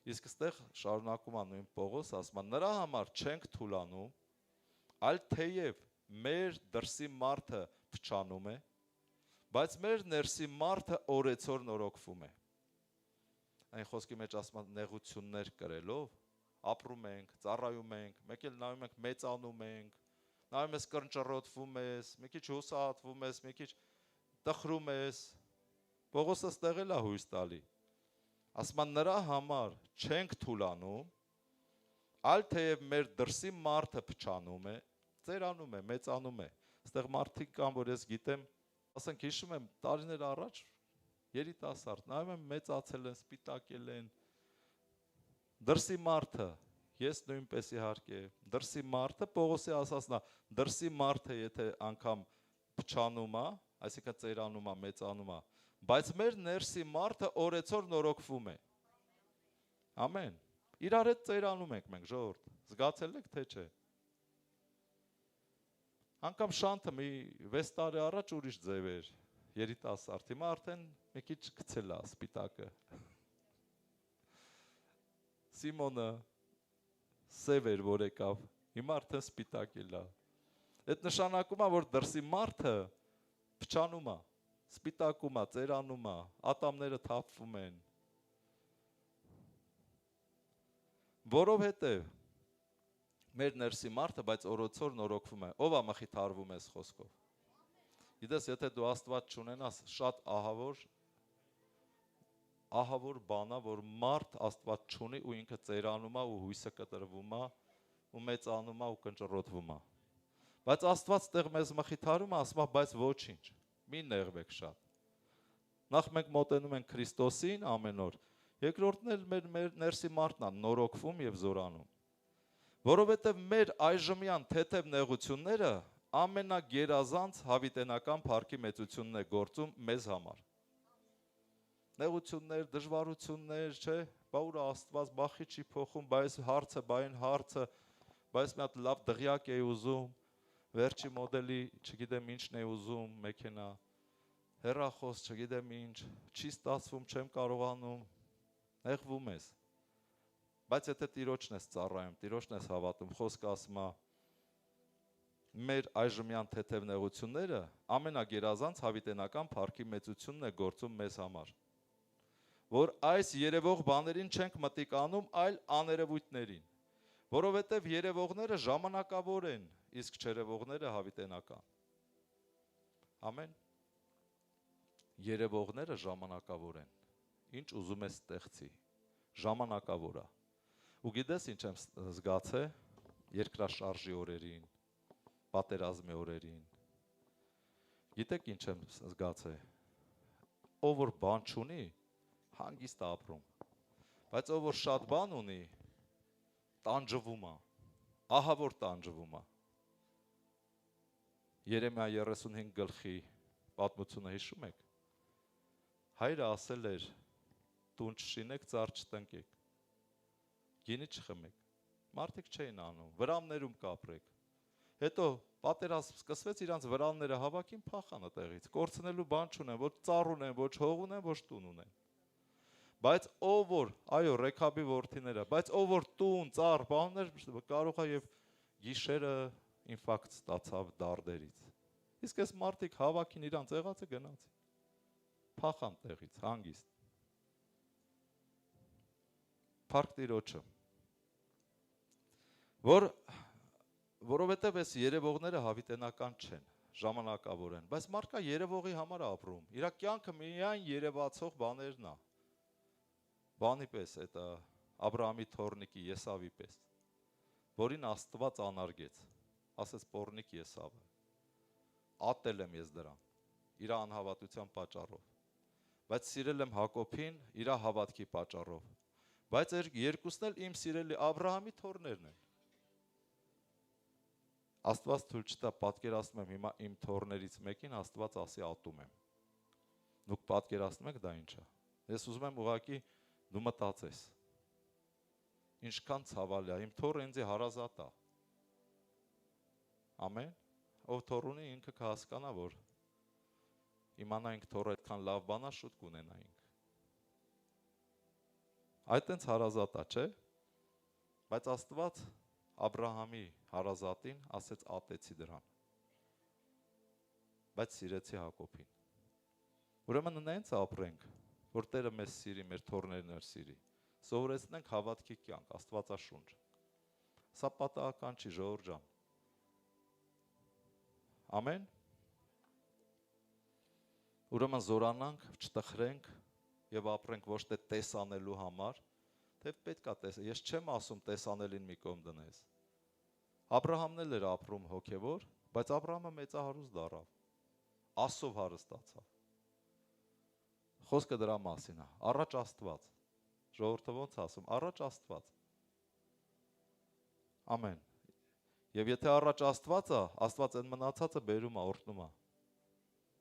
Իսկ այստեղ շարունակում է նույն Պողոս, ասում է նրա համար չենք թուլանում, այլ թեև մեր դրսի մարդը փչանում է, բայց մեր ներսի մարդը օրեցօր նորոգվում է։ Այն խոսքի մեջ ասում է նեղություններ կրելով, ապրում ենք, ծառայում ենք, մեկ էլ նայում ենք մեծանում ենք, նայում ես կրնճռոտվում ես, մի քիչ հուսահատվում ես, մի քիչ տխրում ես։ Պողոսը ստեղ էլ է հույս տալի։ ասում են նրա համար չենք թուլանում, այլ թեև մեր դրսի մարդը փչանում է, ծերանում է, մեծանում է։ Այստեղ մարդիկ կան, որ ես գիտեմ, ասենք հիշում եմ տարիներ առաջ երիտասարդ, նայում եմ մեծացել են, սպիտակել են։ Դրսի մարդը, ես նույնպես իհարկե, դրսի մարդը, Պողոսի ասածն է, դրսի մարդը եթե անգամ փչանում է, այսինքն ծերանում է, մեծանում է, բայց մեր ներսի մարդը օրեցօր նորոգվում է։ Ամեն։ Իրար հետ ծերանում ենք մենք, ժողովուրդ, զգացել եք թե չէ։ Անգամ Շանթը մի 6 տարի առաջ ուրիշ ձև էր, երիտասարդ, հիմա արդեն մի քիչ գցել է սպիտակը։ Սիմոնը սև էր, որ եկավ, հիմա արդեն սպիտակել է։ Այդ նշանակում է, որ դրսի մարդը փչանում է, սպիտակում է, ծերանում է, ատամները թափվում են։ Որովհետև մեր ներսի մարդը, բայց օրոցոր նորոգվում է, ով է մխիթարվում ես խոսքով։ Գիտես, եթե դու Աստված չունենաս, շատ ահավոր բան է, որ մարդ Աստված չունի ու ինքը ծերանում է ու հույսը կտրվում է ու մեծանում է ու կնճռոտվում է։ Բայց Աստված տեղ մեզ մխիթարում է, ասում է, բայց ոչինչ, մի նեղվեք շատ։ Նախ մենք մոտենում ենք Քրիստոսին ամեն օր, երկրորդն էլ մեր ներսի մարդն է նորոգվում եւ զորանում։ Որովհետև մեր այժմյան թեթև նեղությունները ամենագերազանց հավիտենական փառքի մեծությունն է գործում մեզ համար։ Նեղություններ, դժվարություններ, չէ, բա ուր Աստված բախի չի փոխում, բայց հարցը, բայն հարցը, բայց մի հատ լավ դղյակ է ուզում, վերջի մոդելի, չգիտեմ ինչն է ուզում, մեքենա, հեռախոս, չգիտեմ ինչ, չի ստացվում, չեմ կարողանում, նեղվում ես։ Բայց եթե Տիրոջն ես ծառայում, Տիրոջն ես հավատում, խոսքը ասում է, մեր այժմյան թեթև նեղությունները ամենագերազանց հավիտենական փառքի մեծությունն է գործում մեզ համար, որ այս երևող բաներին չենք մտիկ անում, այլ աներևույթներին, որովհետև երևողները ժամանակավոր են, իսկ չերևողները հավիտենական։ Ամեն։ Երևողները ժամանակավոր են, ինչ ուզում ես ստեղծի, ժամանակավոր է։ Ու գիտես ինչ եմ զգացել երկրաշարժի օրերին, պատերազմի օրերին։ Գիտեք ինչ եմ զգացել, ով որ բան չունի, հանգիստ ապրում, բայց ով որ շատ բան ունի, տանջվում է, ահավոր տանջվում է։ Երեմիա 35 գլխի պատմությունը հիշում եք։ Հայրը ասել էր, տուն չշինեք, ծառ չտնկեք, գինի չխմեք, մարդիկ չէին անում, վրամներում կապրեք, հետո պատերազմ սկսվեց, իրանց վրամները հավաքին փախան այդտեղից, կորցնելու բան չունեն, ոչ ծառ ունեն, ոչ հող ունեն, ոչ տուն ունեն, բայց ով որ, այո, Ռեքաբի որդիները, բայց ով որ տուն, ծառ, բաներ կարող է եւ գիշերը ինֆարկտ ստացավ դարդերից, իսկ այս մարդիկ հավաքին իրանց եղածը գնացին, փախան տեղից, հանգիստ, փառք Տիրոջը, որովհետև այս երևողները հավիտենական չեն, ժամանակավոր են, բայց մարդկա երևողի համար ապրում, իր կյանքը միայն երևացող բաներն է, բանի պես, այդ Աբրահամի թոռնիկի Եսավի պես, որին Աստված անարգեց, ասեց պոռնիկ Եսավը, ատել եմ ես դրան, իր անհավատության պատճառով, բայց սիրել եմ Հակոբին իր հավատքի պատճառով, բայց երկուսն էլ իմ սիրելի Աբրահամի թոռներն են, Աստված թույլ չտա, պատկերացնում եմ հիմա իմ թոռներից մեկին Աստված ասի ատում եմ, դուք պատկերացնում եք դա ինչ է, ես ուզում եմ ուղղակի դու մտածես, ինչքան ցավալի է, իմ թոռը ինձ հարազատ է, ամեն, ով թոռ ունի ինքը կհասկանա, որ իմանայինք թոռը այդքան լավ բան է, շուտ կունենայինք, այդ տենց հարազատ է, չէ, բայց Աստված Աբրահամի հարազատին ասեց ատեցի դրան, բայց սիրեցի Հակոբին, ուրեմն նենց ապրենք, որ Տերը մեզ սիրի, մեր թոռներն էլ սիրի, սովորեցնենք հավատքի կյանք, Աստվածաշունչ, սա պատահական չի, ժողովուրդ ջան, ամեն, ուրեմն զորանանք, չտխրենք, եւ ապրենք ոչ թե տեսանելու համար, թե պետքա տես։ Ես չեմ ասում տեսանելին մի կողմ դնես։ Աբրահամն էլ էր ապրում հոգևոր, բայց Աբրահամը մեծահարուստ դառավ։ Աստծով հարստացավ։ Խոսքը դրա մասին է։ Առաջ Աստված։ Ժողովուրդը ոնց ասում, առաջ Աստված։ Ամեն։ Եվ եթե առաջ Աստվածը, Աստված այն մնացածը բերում է, օրհնում է։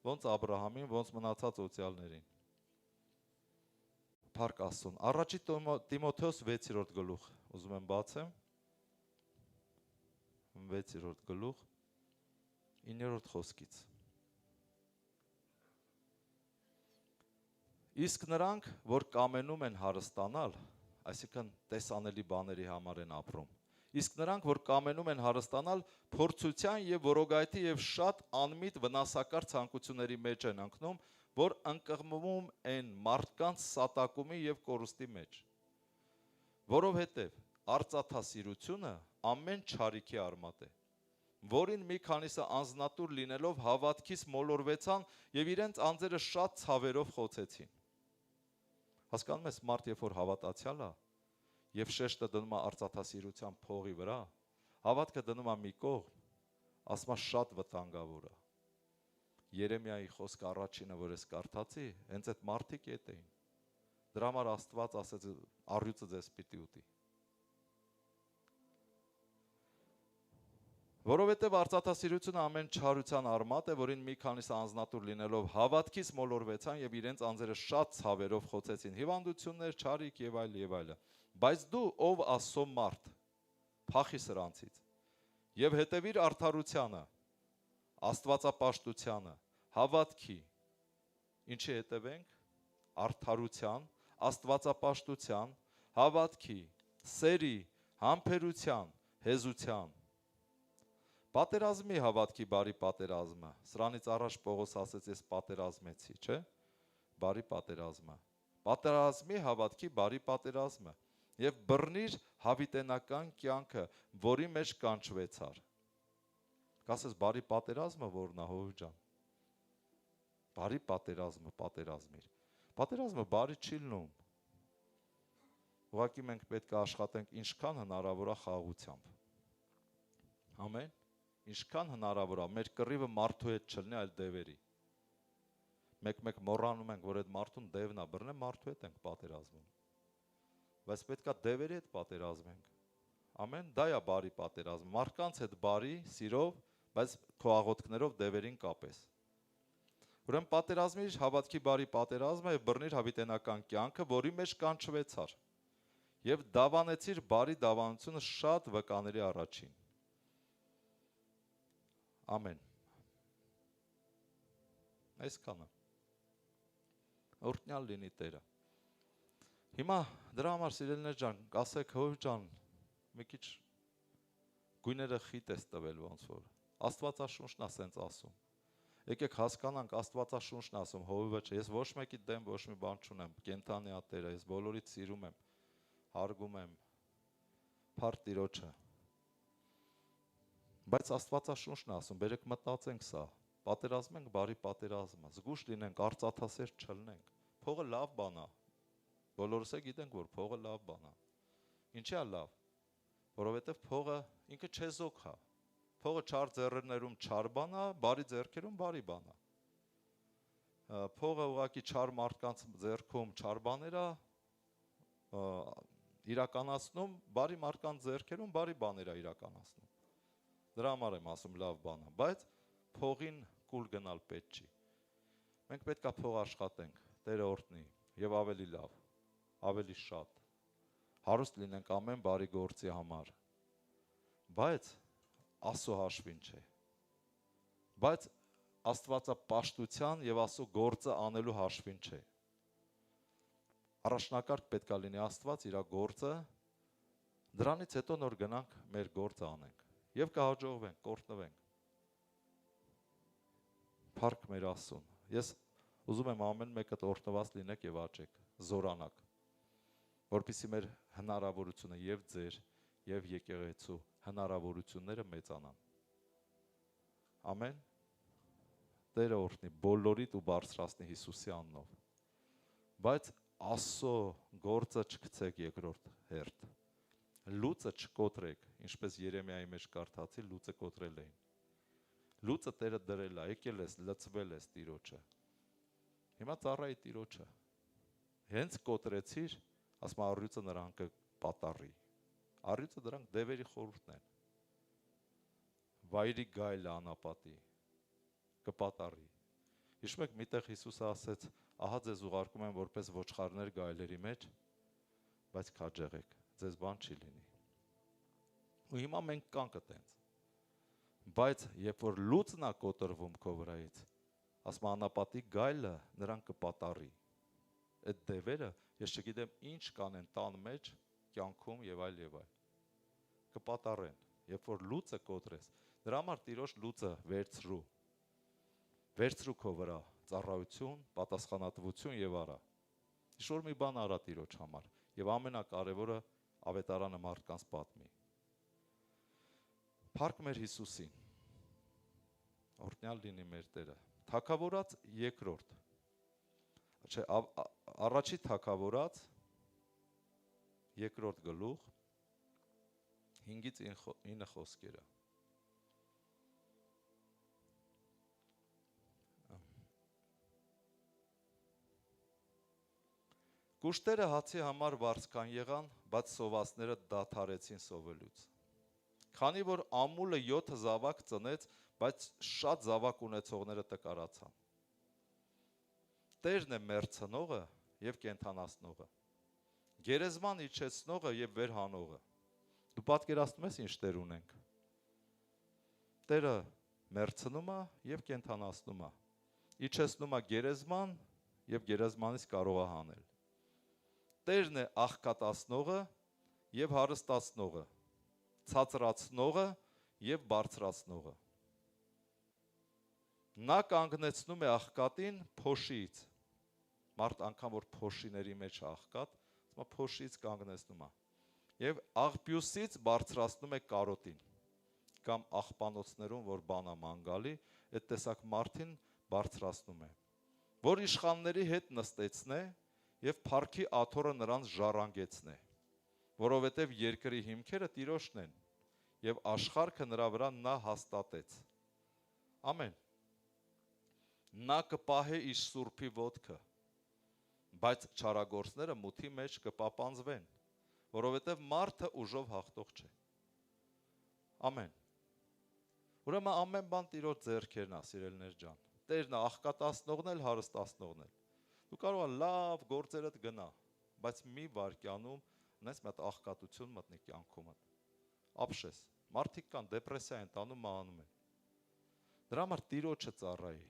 Ոնց Աբրահամին, ոնց մնացած օծյալներին։ Փառք Աստծուն։ Առաջի Տիմոթեոս 6-րդ գլուխ, ուզում եմ բացեմ։ 6-րդ գլուխ 9-րդ խոսքից։ Իսկ նրանք, որ կամենում են հարստանալ, այսինքն տեսանելի բաների համար են ապրում։ Իսկ նրանք, որ կամենում են հարստանալ, փորձության եւ որոգայթի եւ շատ անմիտ վնասակար ցանկությունների մեջ են ընկնում, որ ընկղմվում են մարդկանց սատակումի եւ կորուստի մեջ։ Որովհետեւ արծաթասիրությունը ամեն չարիքի արմատ է, որին մի քանիսը անznատուր լինելով հավատքից մոլորվեցան եւ իրենց անձերը շատ ցավերով խոցեցին։ Հասկանում ես, մարդ երբ որ հավատացյալ է եւ շեշտը դնում է արծաթասիրության փողի վրա, հավատքը դնում է մի կողմ, ասում է շատ վտանգավոր է։ Երեմիայի խոսքը առաջինը, որ ես կարդացի, հենց այդ մարդիկ էդ էին։ Դրա համար Աստված ասեց առյուծը ձեզ պիտի ուտի։ Որովհետև արծաթասիրությունը ամեն չարության արմատ է, որին մի քանիսը անznատուր լինելով հավատքից մոլորվեցան եւ իրենց անձերը շատ ցավերով խոցեցին, հիվանդություններ, չարիք եւ այլ եւ այլը։ Բայց դու, ով Աստծո մարդ, փախի սրանցից եւ հետևիր արդարությանը, աստվածապաշտությանը, հավատքի։ Ինչի հետևենք? Արդարության, աստվածապաշտության, հավատքի, սերի, համբերության, հեզության։ Պատերազմի հավատքի բարի պատերազմը, սրանից առաջ Պողոս ասեց ես պատերազմեցի, չէ՞, բարի պատերազմը, պատերազմի հավատքի բարի պատերազմը եւ բռնիր հավիտենական կյանքը, որի մեջ կանչվեցար։ Կասես բարի պատերազմը որն է, հովիվ ջան։ Բարի պատերազմը պատերազմիր։ Պատերազմը բարի չի լինում։ Ուղղակի մենք պետք է աշխատենք ինչքան հնարավոր է խաղաղությամբ։ Ամեն։ Ինչքան հնարավոր է, մեր կռիվը մարդու հետ չլինի, այլ դևերի։ Մեկ-մեկ մոռանում ենք, որ այդ մարդուն դևն է, բռնեմ մարդու հետ ենք պատերազմում։ Բայց պետք է դևերի հետ պատերազմենք։ Ամեն, դա է բարի պատերազմ։ Մարդկանց հետ բարի, սիրով, բայց քո աղոթքներով դևերին կապես։ Ուրեմն պատերազմի հավատքի բարի պատերազմը եւ բռնիր հավիտենական կյանքը, որի մեջ կանչվեցար։ Եվ դավանեցիր բարի դավանությունը շատ վկաների առաջին։ Ամեն։ Այսքանը։ Օրհնյալ լինի Տերը։ Հիմա դրա համար սիրելիներ ջան, ասեք հոր ջան, մի քիչ գույները խիտ ես տվել ոնց որ։ Աստվածաշունչն է սենց ասում։ Եկեք հասկանանք Աստվածաշունչն է ասում, հովիվը չէ։ Ես ոչ մեկի դեմ ոչ մի բան չունեմ։ Կենթանի է Տերը, ես բոլորից սիրում եմ, հարգում եմ։ Փառք Տիրոջը։ Բայց Աստվածաշունչն է ասում, բերեք մտածենք սա, պատերազմենք բարի պատերազմը, զգուշ լինենք, արծաթասեր չլինենք։ Փողը լավ բան է։ Բոլորս է գիտենք, որ փողը լավ բան է։ Ինչի է լավ։ Որովհետև փողը ինքը չեզոք է։ Փողը չար ձեռներում չար բան է, բարի ձեռքերում բարի բան է։ Փողը ուղղակի չար մարդկանց ձեռքում չար բաներ է իրականացնում, բարի մարդկանց ձեռքերում բարի բաներ է իրականացնում։ Դրա համար եմ ասում լավ բան է, բայց փողին կուլ գնալ պետք չի։ Մենք պետք է փող աշխատենք, Տերը օրհնի եւ ավելի լավ, ավելի շատ։ Հարուստ լինենք ամեն բարի գործի համար։ Բայց Աստծո հաշվին չէ։ Բայց Աստվածապաշտության եւ Աստծո գործը անելու հաշվին չէ։ Առաջնակարգ պետք է լինի Աստված իր գործը, դրանից հետո նոր գնանք մեր գործը անենք եւ կհաջողվենք, կօրհնվենք։ Փառք մեր Աստծուն։ Ես ուզում եմ ամեն մեկը օրհնված լինեք եւ աճեք, զորանաք, որպեսզի մեր հնարավորությունը եւ ձեր եւ եկեղեցու հնարավորությունները մեծանան։ Ամեն։ Տերը օրհնի բոլորիդ ու բարձրացնի Հիսուսի անունով։ Բայց Աստծո գործը չգցեք երկրորդ հերթ։ Լուծը չկոտրեք, ինչպես Երեմիայի մեջ կարդացի, լուծը կոտրել էին։ Լուծը Տերը դրել է, եկել ես, լցվել ես Տիրոջը։ Հիմա ծառայի Տիրոջը։ Հենց կոտրեցիր, ասում առյուծը նրան կպատառի։ Առյուծը դրանք դևերի խորհուրդն են։ Վայրի գայլը անապատի կպատառի։ Հիշում եք, միտեղ Հիսուսը ասեց, ահա ձեզ ուղարկում եմ որպես ոչխարներ գայլերի մեջ, բայց քաջեղեք, ձեզ բան չի լինի։ Ու հիմա մենք կանք այտենց։ Բայց երբ որ լուծն է կոտրվում քո վրայից, ասում անապատի գայլը նրան կպատառի։ Այդ դևերը, ես չգիտեմ ինչ կանեն տան մեջ, կյանքում եւ այլ եւ այլ։ Կպատառեն, երբ որ լուծը կոտրես, դրա համար Տիրոջ լուծը վերցրու։ Վերցրու քո վրա ծառայություն, պատասխանատվություն եւ արա։ Ինչ-որ մի բան արա Տիրոջ համար եւ ամենակարևորը ավետարանը մարդկանց պատմի։ Փառք մեր Հիսուսին։ Օրհնյալ լինի մեր Տերը։ Թագավորած երկրորդ։ Չէ, առաջի թագավորած երկրորդ գլուխ 5-ից 9 խոսքերը։ Կուշտերը հացի համար վարձկան եղան, բայց սովածները դադարեցին սովելուց։ Քանի որ ամուլը 7 զավակ ծնեց, բայց շատ զավակ ունեցողները տկարացան։ Տերն է մեռցնողը եւ կենթանացնողը, գերեզման իջեցնողը եւ վերհանողը։ Դու պատկերացնում ես ինչ Տեր ունենք։ Տերը մեռցնում է եւ կենթանացնում է, իջեցնում է գերեզման եւ գերեզմանից կարող է հանել։ Տերն է աղքատացնողը եւ հարստացնողը, ցածրացնողը եւ բարձրացնողը։ Նա կանգնեցնում է աղքատին փոշիից։ Մարդ անգամ որ փոշիների մեջ աղքատ, ասում փոշիից կանգնեցնում է։ Եվ աղբյուսից բարձրացնում է կարոտին, կամ աղբանոցներում որ բանա մանգալի, այդ տեսակ մարդին բարձրացնում է, որ իշխանների հետ նստեցնե եւ փառքի աթոռը նրանց ժառանգեցնե, որովհետեւ երկրի հիմքերը Տիրոջն են եւ աշխարհքը նրա վրա նա հաստատեց։ Ամեն։ Նա կպահե իր սուրբի ոտքը, բայց չարագործները մութի մեջ կպապանձվեն, որովհետեւ մարդը ուժով հաղթող չէ։ Ամեն։ Ուրեմն ամեն բան Տիրոջ ձեռքերն է, սիրելիներ ջան։ Տերն է աղքատացնողն էլ, հարստացնողն էլ։ Դու կարող ես լավ գործերդ գնա, բայց մի վարքյանում նես մի հատ աղքատություն մտնի կյանքումդ։ Ապշես, մարդիկ կան դեպրեսիա են տանում, մահանում են։ Դրա համար Տիրոջը ծառայի։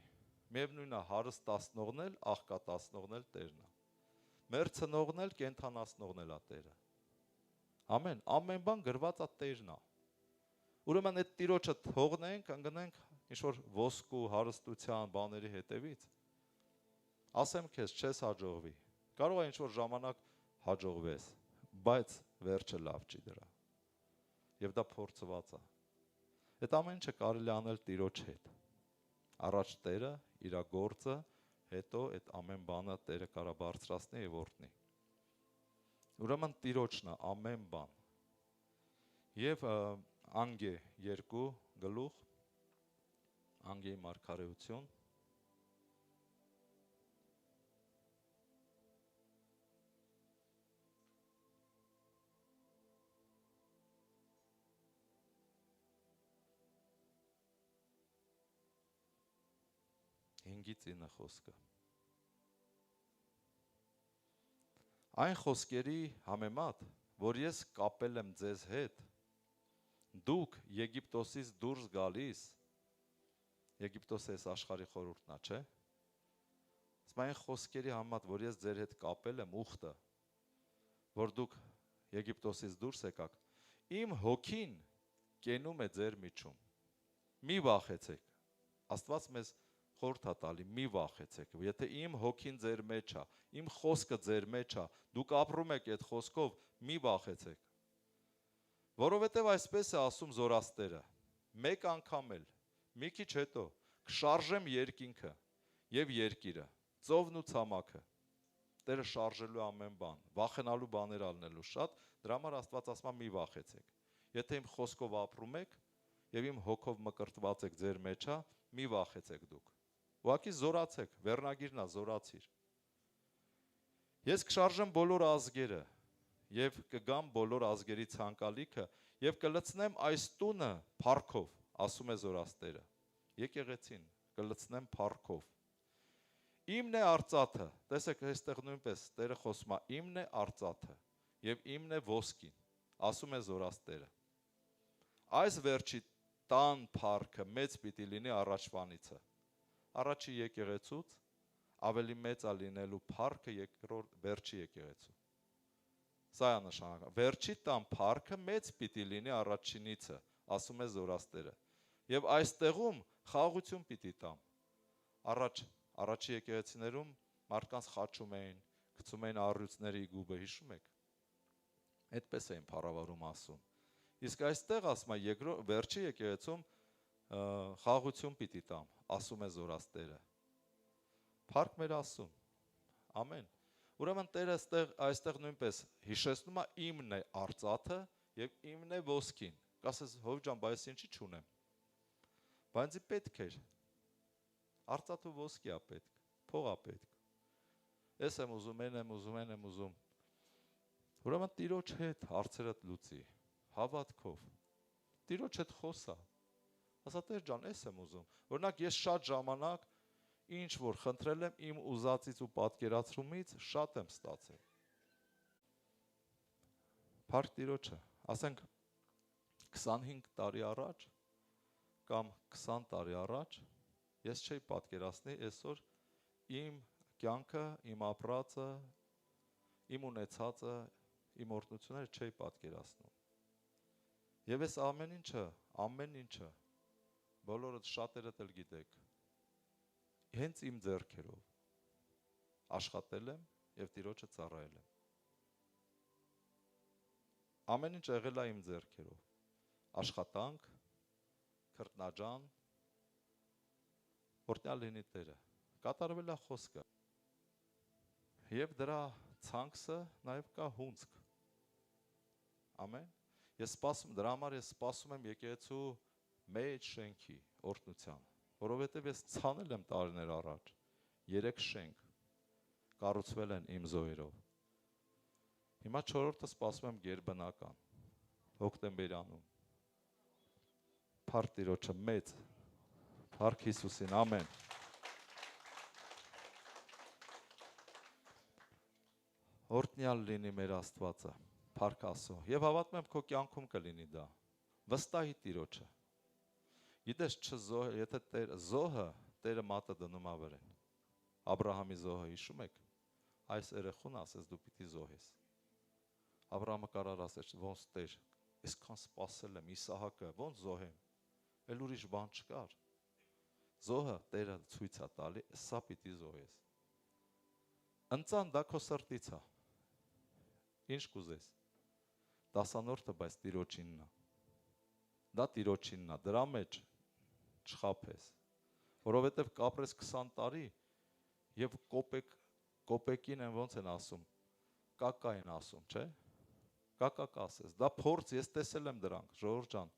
Միևնույնն է, հարստացնողն էլ, աղքատացնողն էլ Տերն է։ Մեռցնողն էլ, կենթանացնողն էլ է Տերը։ Ամեն, ամեն բան գրված է Տերն է։ Ուրեմն այդ Տիրոջը թողնենք, ընկնենք ինչ-որ ոսկու, հարստության բաների հետևից։ Ասեմ քեզ, չես հաջողվի։ Կարող է ինչ-որ ժամանակ հաջողվես, բայց վերջը լավ չի դրա։ Եվ դա փորձված է։ Այդ ամեն ինչը կարելի անել Տիրոջ հետ։ Առաջ Տերը, իր գործը, հետո այդ ամեն բանը Տերը կարա բարձրացնի եւ օրհնի։ Ուրեմն Տիրոջն է ամեն բան։ Եվ Անգե 2 գլուխ, Անգեի մարգարեություն, հինգից 9 խոսքը։ Այն խոսքերի համեմատ, որ ես կապել եմ ձեզ հետ, դուք Եգիպտոսից դուրս գալիս, Եգիպտոսը այս աշխարհի խորհուրդն է, չէ՞։ Իսկ այն խոսքերի համեմատ, որ ես ձեր հետ կապել եմ ուխտը, որ դուք Եգիպտոսից դուրս եկաք, իմ հոգին կենում է ձեր միջում։ Մի վախեցեք։ Աստված մեզ խորհուրդ է տալի, մի վախեցեք, եթե իմ հոգին ձեր մեջ է, իմ խոսքը ձեր մեջ է, դուք ապրում եք այդ խոսքով, մի վախեցեք։ Որովհետև այսպես է ասում զորաստերը, մեկ անգամ էլ, մի քիչ հետո, կշարժեմ երկինքը և երկիրը, ծովն ու ցամաքը, Տերը շարժելու ամեն բան, վախենալու բաներ ալնելու շատ, դրա համար Աստված ասում է մի վախեցեք։ Եթե իմ խոսքով ապրում եք եւ իմ հոգով մկրտված եք ձեր մեջա, մի վախեցեք դուք։ Ուղղակի զորացեք, վերնագիրն է զորացիր։ Ես կշարժեմ բոլոր ազգերը եւ կգամ բոլոր ազգերի ցանկալիքը եւ կլցնեմ այս տունը փառքով, ասում է զորաստերը։ Եկեղեցին կլցնեմ փառքով։ Իմն է արծաթը, տեսեք այստեղ նույնպես Տերը խոսում է, իմն է արծաթը եւ իմն է ոսկին, ասում է զորաստերը։ Այս վերջի տան փառքը մեծ պիտի լինի առաջվանիցը։ Առաջի եկեղեցուց ավելի մեծ է լինելու փառքը վերջի եկեղեցու։ Սա է նշանակը։ Վերջի տան փառքը մեծ պիտի լինի առաջինիցը, ասում է զորաստերը։ Եվ այստեղում խաղաղություն պիտի տամ։ Առաջի եկեղեցիներում մարդկանց խաչում էին, գցում էին առյուծների գուբը, հիշում եք։ Այդպես էին փառավարում ասում։ Իսկ այստեղ ասում է վերջի եկեղեցում խաղաղություն պիտի տամ, ասում է զորաստերը։ Փառք մեր ասում։ Ամեն։ Ուրեմն Տերը այստեղ նույնպես հիշեցնում է իմն է արծաթը եւ իմն է ոսկին։ Կասես հով ջան, բայց ինչի չունեմ։ Բայց պետք էր։ Արծաթ ու ոսկի է պետք, փող է պետք։ Ես եմ ուզում, եմ ուզում։ Ուրեմն Տիրոջ հետ հարցերդ լուծի, հավատքով։ Տիրոջ հետ խոսա։ Ասա Տեր ջան, ես եմ ուզում։ Օրինակ ես շատ ժամանակ ինչ որ խնդրել եմ իմ ուզածից ու պատկերացումից շատ եմ ստացել։ Փառք Տիրոջը, ասենք 25 տարի առաջ կամ 20 տարի առաջ ես չէի պատկերացնի այսօր իմ կյանքը, իմ ապրածը, իմ ունեցածը, իմ օրհնությունները չէի պատկերացնում։ Եվ այս ամեն ինչը, բոլորդ շատերդ էլ գիտեք, հենց իմ ձեռքերով աշխատել եմ եւ Տիրոջը ծառայել եմ։ Ամեն ինչ եղել է իմ ձեռքերով։ Աշխատանք, քրտնաջան, օրհնյալ լինի Տերը։ Կատարվել է խոսքը։ Եվ դրա ցանքսը նաև կա հունցք։ Ամեն։ Դրա համար ես սպասում եմ եկեղեցու մեծ շենքի օրհնության, որովհետև ես ցանել եմ տարիներ առաջ 3 շենք կառուցվել են իմ զոհերով։ Հիմա 4-րդը սպասում եմ գերբնական հոկտեմբերանում։ Փառք Տիրոջը մեծ, փառք Հիսուսին, ամեն։ Օրհնյալ լինի մեր Աստվածը, փառք Աստծո։ Եվ հավատում եմ քո կյանքում կլինի դա։ Վստահի Տիրոջը։ Գիտես, եթե զոհը Տերը մատը դնում է վրեն։ Աբրահամի զոհը հիշում եք։ Այս երեխուն ասես դու պիտի զոհես։ Աբրահամը կարար ասես, ոնց Տեր, այսքան սպասել եմ Իսահակը, ոնց զոհեմ։ Էլ ուրիշ բան չկար։ Զոհը Տերը ցույց է տալի, սա պիտի զոհես։ Ընծան դա քո սրտից է։ Ինչ կուզես։ Դասանորդը, բայց Տիրոջինն է։ Դա Տիրոջինն է, դրա մեջ չխաբես։ Որովհետև կապրես 20 տարի եւ կոպեկին են ոնց են ասում, կակա են ասում, չէ՞։ Կակա կասես, դա փորձ, ես տեսել եմ դրանք, ժողովուրդ ջան։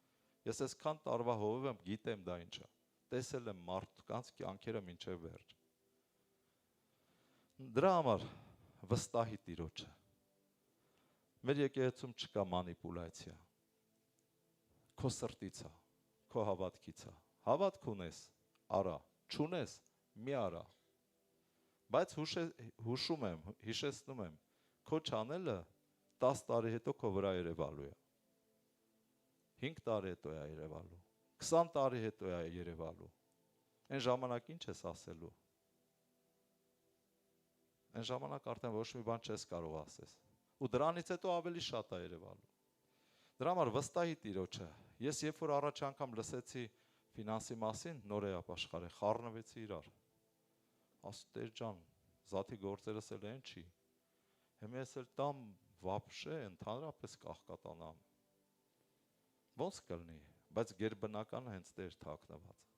Ես այսքան տարվա հովիվ եմ, գիտեմ դա ինչ է։ Տեսել եմ մարդկանց կյանքերը մինչև վերջ։ Դրա համար վստահի Տիրոջը։ Մեր եկեղեցում չկա մանիպուլյացիա։ Քո սրտից է, քո հավատքից է։ Հավատք ունես, արա, չունես, մի արա։ Բայց հուշում եմ, հիշեցնում եմ, քո չանելը 10 տարի հետո քո վրա երևալու է։ 5 տարի հետո է երևալու, 20 տարի հետո է երևալու։ Այն ժամանակ ինչ ես ասելու։ Այն ժամանակ արդեն ոչ մի բան չես կարող ասես։ Ու դրանից հետո ավելի շատ է երևալու։ Դրա համար վստահի Տիրոջը։ Ես երբ որ առաջ անգամ լսեցի ֆինանսի մասին, նոր է ապաշխարե, խառնվեցի իրար։ Ասում Տեր ջան, զաթի գործերս էլ են չի։ Հիմա ես էլ տամ վապշե, ընդհանրապես կաղկատանամ։ Ոնց կլինի, բայց գերբնականը հենց Տեր թաքնված։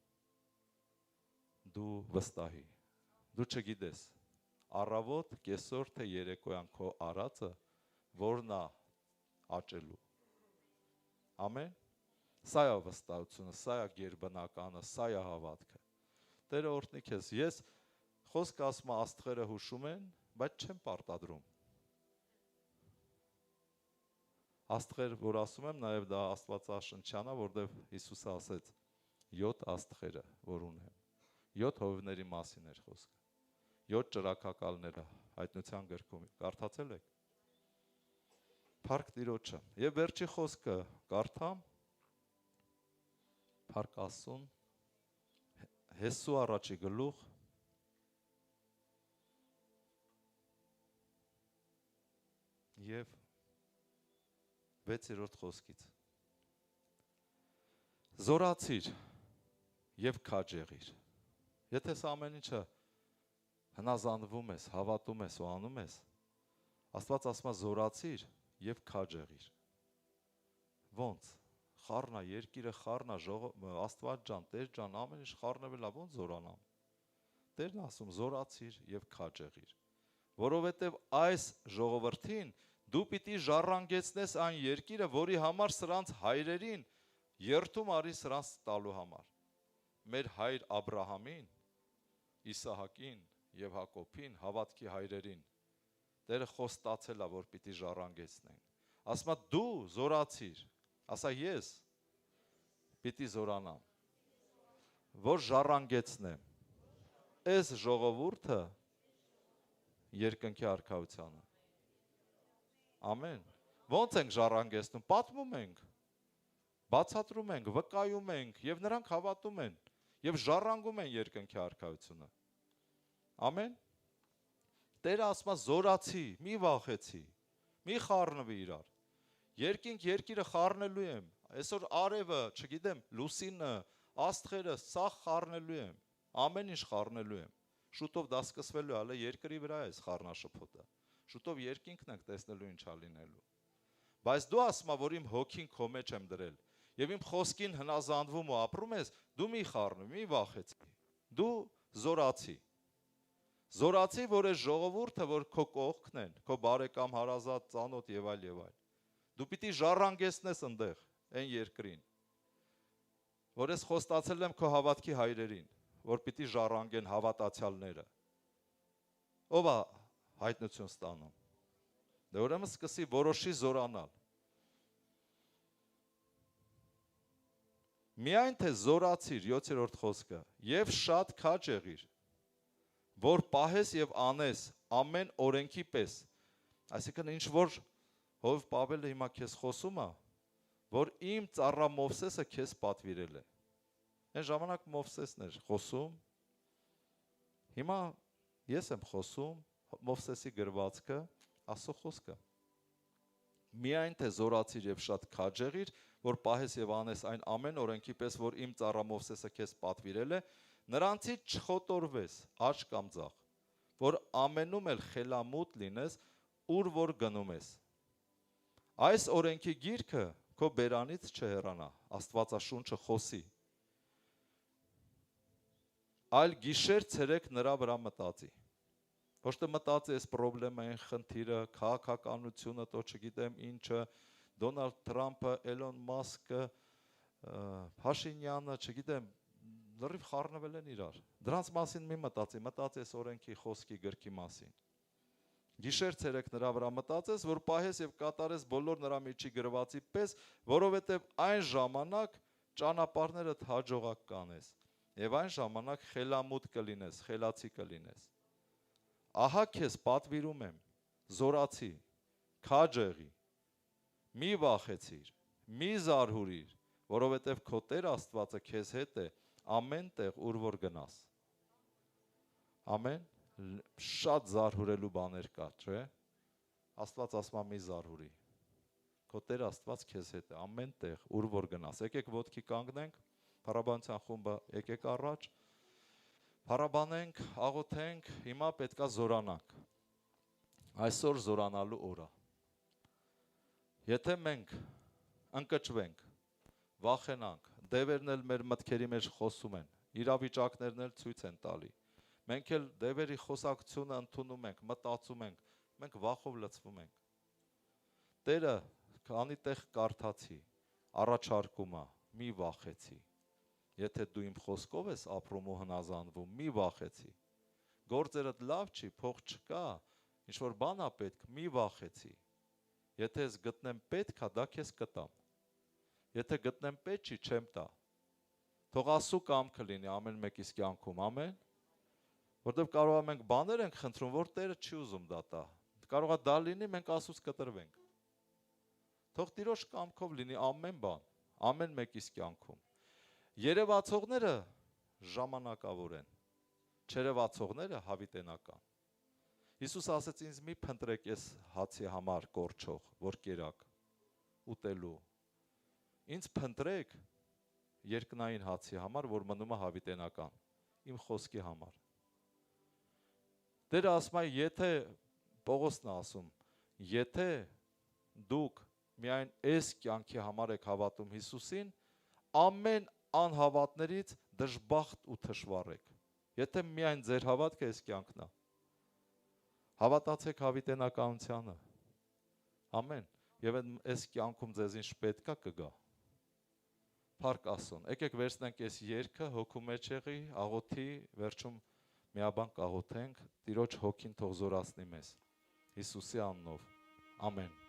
Դու վստահի։ Դու չգիտես, առավոտ, կեսօր, թե երեկոյան քո արածը, որն է աճելու։ Ամեն։ Սա է վստահությունը, սա է գերբնականը, սա է հավատքը։ Տերը օրհնի քեզ, ես խոսք ասում աստղերը հուշում են, բայց չեմ պարտադրում։ Աստղեր, որ ասում եմ, նաև դա աստվածաշնչյան է, որտեղ Հիսուսը ասեց 7 աստղերը, որ ունեմ։ 7 հովիվների մասին էր խոսքը։ 7 ճրագակալները հայտնության գրքում կարդացել եք։ Փառք Տիրոջը։ Եվ վերջի խոսքը կարդամ։ Փառք Աստծուն։ Հեսու առաջի գլուխ 6-րդ խոսքից։ Զորացիր եւ քաջ եղիր։ Եթե սա ամեն ինչը հնազանդվում ես, հավատում ես ու անում ես, Աստված ասում է զորացիր եւ քաջ եղիր։ Ոնց։ Խառնա, երկիրը խառնա, Աստված ջան, Տեր ջան, ամեն ինչ խառնվել է, ոնց զորանամ։ Տերն ասում զորացիր եւ քաջ եղիր։ Որովհետեւ այս ժողովրդին դու պիտի ժառանգեցնես այն երկիրը, որի համար սրանց հայրերին երթում արի սրանց տալու համար։ Մեր հայր Աբրահամին, Իսահակին եւ Հակոբին, հավատքի հայրերին Տերը խոստացել է, որ պիտի ժառանգեցնեն։ Ասում է դու զորացիր, ասա ես պիտի զորանամ, որ ժառանգեցնեմ այս ժողովուրդը երկնքի արքայությանը։ Ամեն։ Ոնց ենք ժառանգեցնում, պատմում ենք, բացատրում ենք, վկայում ենք եւ նրանք հավատում են եւ ժառանգում են երկնքի արքայությունը։ Ամեն։ Տերը ասում է զորացի, մի վախեցի, մի խառնվի իրար։ Երկինք երկիրը խառնելու եմ, այսօր արևը, չգիտեմ, լուսինը, աստղերը, սա խառնելու եմ, ամեն ինչ խառնելու եմ։ Շուտով դա սկսվելու է, հələ երկրի վրա է այս խառնաշփոթը։ Շուտով երկինքն ենք տեսնելու ինչա լինելու։ Բայց դու ասում ես, որ իմ հոգին քո մեջ եմ դրել, եւ իմ խոսքին հնազանդվում ու ապրում ես, դու մի խառնվի, մի վախեցի։ Դու զորացի։ Զորացի, որ այս ժողովուրդը, որ քո կողքն են, քո բարեկամ, հարազատ, ծանոթ եւ այլ եւ այլ։ Դու պիտի ժառանգեցնես այնտեղ, այն երկրին, որ ես խոստացել եմ քո հավատքի հայրերին, որ պիտի ժառանգեն հավատացյալները։ Ով է հայտնություն ստանում։ Դե ուրեմն սկսի որոշի զորանալ։ Միայն թե զորացիր 7-րդ խոսքը եւ շատ քաջ եղիր, որ պահես եւ անես ամեն օրենքի պես։ Այսինքն ինչ որ Հովիվ Պավելը հիմա քեզ խոսում է, որ իմ ծառա Մովսեսը քեզ պատվիրել է։ Այն ժամանակ Մովսեսն էր խոսում։ Հիմա ես եմ խոսում Մովսեսի գրվածքը, Աստծո խոսքը։ Միայն թե զորացիր եւ շատ քաջ եղիր, որ պահես եւ անես այն ամեն օրենքի պես, որ իմ ծառա Մովսեսը քեզ պատվիրել է, նրանցից չխոտորվես, աճ կամ ձախ, որ ամենում էլ խելամուտ լինես, ուր որ գնում ես։ Այս օրենքի գիրքը քո բերանից չհեռանա, Աստվածաշունչը խոսի։ Այլ գիշեր ցերեկ նրա վրա մտածի։ Ոչ թե մտածի այս խնդիրը, խնդիրը, քաղաքականությունը, то չգիտեմ ինչը, Դոնալդ Թրամփը, Էլոն Մասկը, Փաշինյանը, չգիտեմ, լրիվ խառնվել են իրար։ Դրանց մասին մի մտածի, մտածի այս օրենքի խոսքի գրքի մասին։ Գիշեր ցերեկ նրա վրա մտածես, որ պահես եւ կատարես բոլոր նրա միջի գրվածի պես, որովհետեւ այն ժամանակ ճանապարհներդ հաջողակ կանես եւ այն ժամանակ խելամուտ կլինես, խելացի կլինես։ Ահա քեզ պատվիրում եմ, զորացի, քաջ եղի, մի վախեցիր, մի զարհուրիր, որովհետեւ քո Տեր Աստվածը քեզ հետ է ամեն տեղ, ուր որ գնաս։ Ամեն։ Շատ զարհուրելու բաներ կա, չէ՞։ Աստված ասում է մի զարհուրի։ Քո Տեր Աստված քեզ հետ է ամեն տեղ, ուր որ գնաս։ Եկեք ոտքի կանգնենք, փառաբանության խումբը եկեք առաջ։ Փառաբանենք, աղոթենք, հիմա պետքա զորանանք։ Այսօր զորանալու օր է։ Եթե մենք ընկճվենք, վախենանք, դևերն էլ մեր մտքերի մեջ խոսում են, իրավիճակներն էլ ցույց են տալի։ Մենք էլ դևերի խոսակցությունը ընդունում ենք, մտածում ենք, մենք վախով լցվում ենք։ Տերը քանի տեղ կարդացի, առաջարկում է, մի վախեցի։ Եթե դու իմ խոսքով ես ապրում ու հնազանդվում, մի վախեցի։ Գործերդ լավ չի, փող չկա, ինչ-որ բան է պետք, մի վախեցի։ Եթե ես գտնեմ պետք է, դա քեզ կտամ։ Եթե գտնեմ պետք չի, չեմ տա։ Թող Աստծո կամքը լինի ամեն մեկիս կյանքում, ամեն։ Որտեվ կարող է մենք բաներ ենք խնդրում, որ Տերը չի ուզում դա տա։ Կարող է դա լինի, մենք Աստծուց կտրվենք։ Թող Տիրոջ կամքով լինի ամեն բան, ամեն մեկիս կյանքում։ Երևացողները ժամանակավոր են, չերևացողները հավիտենական։ Հիսուս ասեց ինձ մի փնտրեք ես հացի համար կորչող, որ կերակ, ուտելու։ Ինձ փնտրեք երկնային հացի համար, որ մնում է հավիտենական, իմ խոսքի համար։ Տերը ասում է, եթե, Պողոսն է ասում, եթե դուք միայն այս կյանքի համար եք հավատում Հիսուսին, ամեն անհավատներից դժբախտ ու թշվառ եք։ Եթե միայն ձեր հավատքը այս կյանքն է, հավատացեք հավիտենականությանը, ամեն, և այս կյանքում ձեզ ինչ պետք է կգա, փառք Աստծուն, եկեք վերցնենք այս երգը, հոգու մեջ եղի, աղոթի, վերջում միաբան կաղոթենք, Տիրոջ հոգին թող զորացնի մեզ, Հիսուսի անունով, ամեն։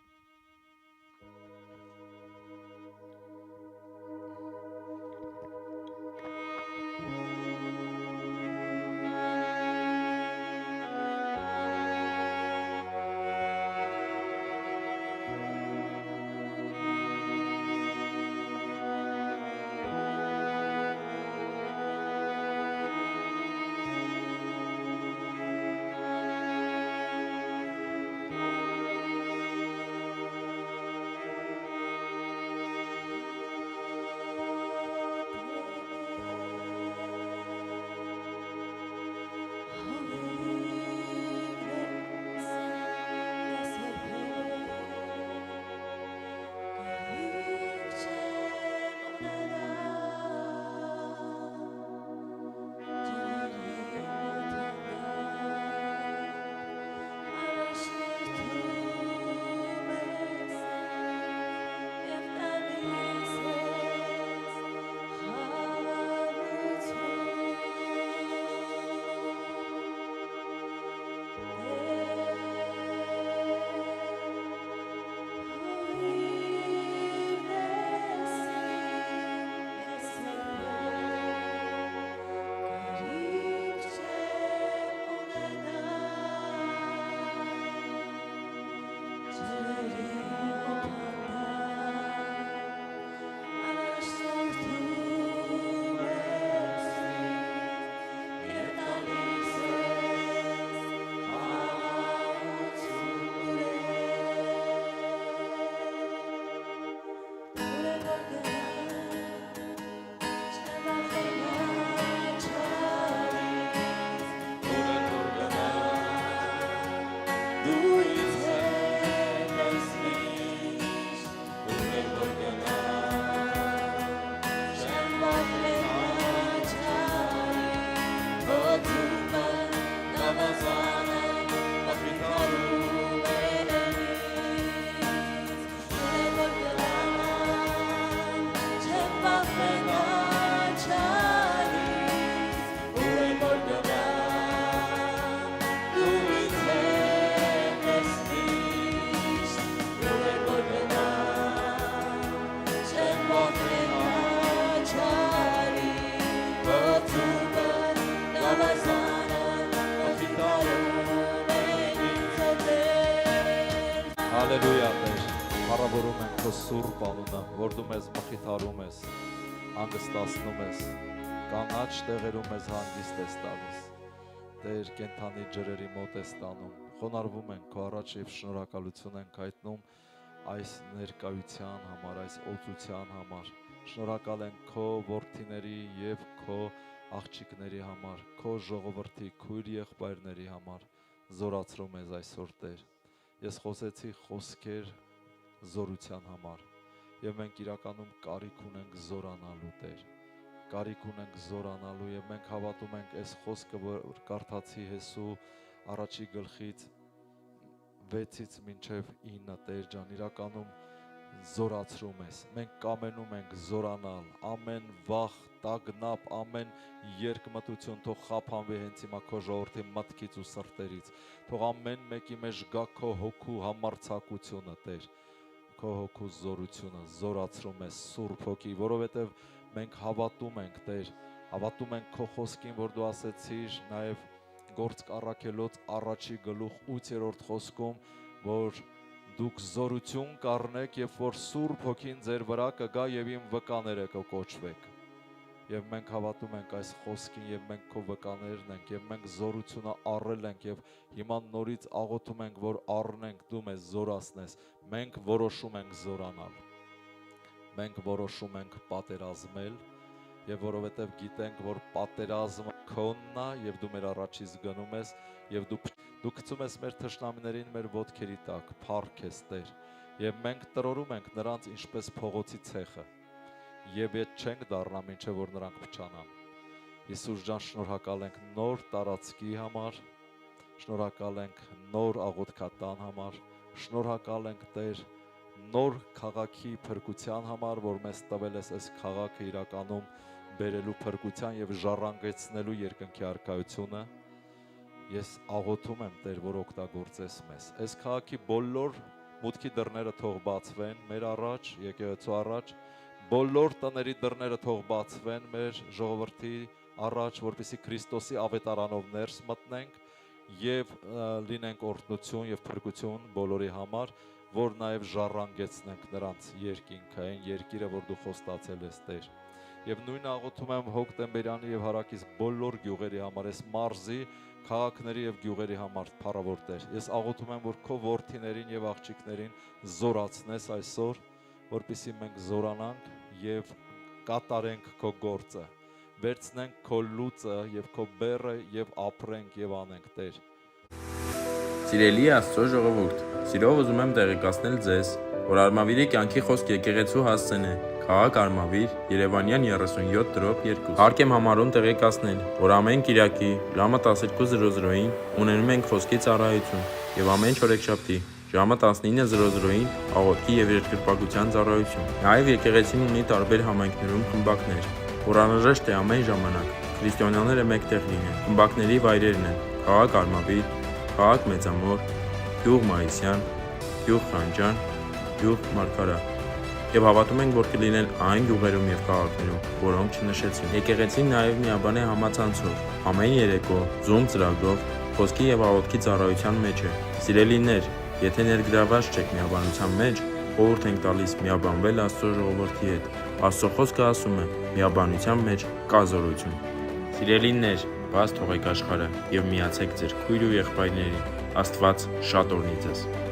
Հալելույա Տեր, փառավորում ենք քո սուրբ անունը, որ դու մեզ մխիթարում ես, հանգստացնում ես, կանաչ տեղերում մեզ հանգիստ ես տալիս։ Տեր, կենթանի ջրերի մոտ ես տանում, խոնարհվում ենք քո առաջ եւ շնորհակալություն ենք հայտնում այս ներկայության համար, այս օծության համար։ Շնորհակալ ենք քո որդիների եւ քո աղջիկների համար, քո ժողովրդի քույր եղբայրների համար, զորացրում ես այսօր Տեր։ Ես խոսեցի խոսքեր զորության համար եւ մենք իրականում կարիք ունենք զորանալու Տեր, կարիք ունենք զորանալու եւ մենք հավատում ենք այս խոսքը, որ կարդացի Հեսու առաջի գլխից 6-ից մինչև 9 Տեր ջան, իրականում զորացրում ես։ Մենք կամենում ենք զորանալ, ամեն վախ, տագնապ, ամեն երկմտություն թող խափանվի հենց հիմա քո ժողովրդի մտքից ու սրտերից։ Թող ամեն մեկի մեջ գա քո հոգու համարձակությունը, Տեր, քո հոգու զորությունը, զորացրում ես Սուրբ Հոգի, որովհետև մենք հավատում ենք, Տեր, հավատում ենք քո խոսքին, որ դու ասեցիր նաև Գործք առաքելոց առաջի գլուխ 8-րդ խոսքում, որ դուք զորություն կառնեք, երբ որ Սուրբ Հոգին ձեր վրա կգա եւ իմ վկաները կկոչվեք։ Եվ մենք հավատում ենք այս խոսքին եւ մենք քո վկաներն ենք եւ մենք զորությունը առել ենք եւ հիմա նորից աղոթում ենք, որ առնենք, դու մեզ զորացնես։ Մենք որոշում ենք զորանալ։ Մենք որոշում ենք պատերազմել եւ որովհետեւ գիտենք, որ պատերազմը քոնն է եւ դու մեր առաջից գնում ես եւ դու գցում ես մեր թշնամիներին մեր ոտքերի տակ, փառք ես Տեր, եւ մենք տրորում ենք նրանց ինչպես փողոցի ցեխը եւ այդ չենք դառնա մինչեւ որ նրանք փչանան։ Հիսուս ջան, շնորհակալ ենք նոր տարածքի համար, շնորհակալ ենք նոր աղոթքատան համար, շնորհակալ ենք Տեր նոր քաղաքի փրկության համար, որ մեզ տվել ես այս քաղաքը իրականում բերելու փրկության եւ ժառանգեցնելու երկնքի արքայությունը։ Ես աղոթում եմ Տեր, որ օգտագործես մեզ։ Այս քաղաքի բոլոր մուտքի դռները թող բացվեն մեր առաջ, եկեղեցու առաջ, բոլոր տների դռները թող բացվեն մեր ժողովրդի առաջ, որպեսզի Քրիստոսի ավետարանով ներս մտնենք եւ լինենք օրհնություն եւ փրկություն բոլորի համար, որ նաև ժառանգեցնենք նրանց երկինքը, այն երկիրը, որ դու խոստացել ես Տեր։ Եվ նույն աղոթում եմ Հոկտեմբերյանի եւ Հարակից բոլոր գյուղերի համար, այս մարզի, քաղաքների եւ գյուղերի համար, փառավոր Տեր։ Ես աղոթում եմ, որ քո որդիներին եւ աղջիկներին զորացնես այսօր, որպեսզի մենք զորանանք եւ կատարենք քո գործը, վերցնենք քո լուծը եւ քո բեռը եւ ապրենք եւ անենք Տեր։ Սիրելի Աստծո ժողովուրդ, սիրով ուզում եմ տեղեկացնել ձեզ, որ Արմավիրի կյանքի խոսք եկեղեցու հասցեն է, քաղաք Արմավիր, Երևանյան 37/2։ Հարկ եմ համարում տեղեկացնել, որ ամեն Կիրակի ժամը 12:00-ին ունենում ենք խոսքի ծառայություն եւ ամեն չորեքշաբթի ժամը 19:00-ին աղոթքի եւ երկրպագության ծառայություն։ Նաեւ եկեղեցին ունի տարբեր համայնքներում խմբակներ, որ անհրաժեշտ է ամեն ժամանակ քրիստոնյաները մեկտեղ լինեն։ Խմբակների վայրերն են քաղաք Արմավիր, քաղաք Մեծամոր, գյուղ Մայիսյան, գյուղ Խանջան, գյուղ Մարգարա։ Եվ հավատում ենք, որ կլինեն այն գյուղերում եւ քաղաքներում, որոնք չնշեցին։ Եկեղեցին նաեւ միաբան է համացանցով, ամեն երեկո Zoom ծրագրով խոսքի եւ աղոթքի ծառայության մեջ է։ Սիրելիներ, եթե ներգրաված չեք միաբանության մեջ, խորհուրդ ենք տալիս միաբանվել Աստծո ժողովրդի հետ։ Աստծո խոսքը ասում է. միաբանության մեջ կա զորություն։ Սիրելիներ, բաց թողեք աշխարհը եւ միացեք ձեր քույր ու եղբայրներին։ Աստված շատ օրհնի ձեզ։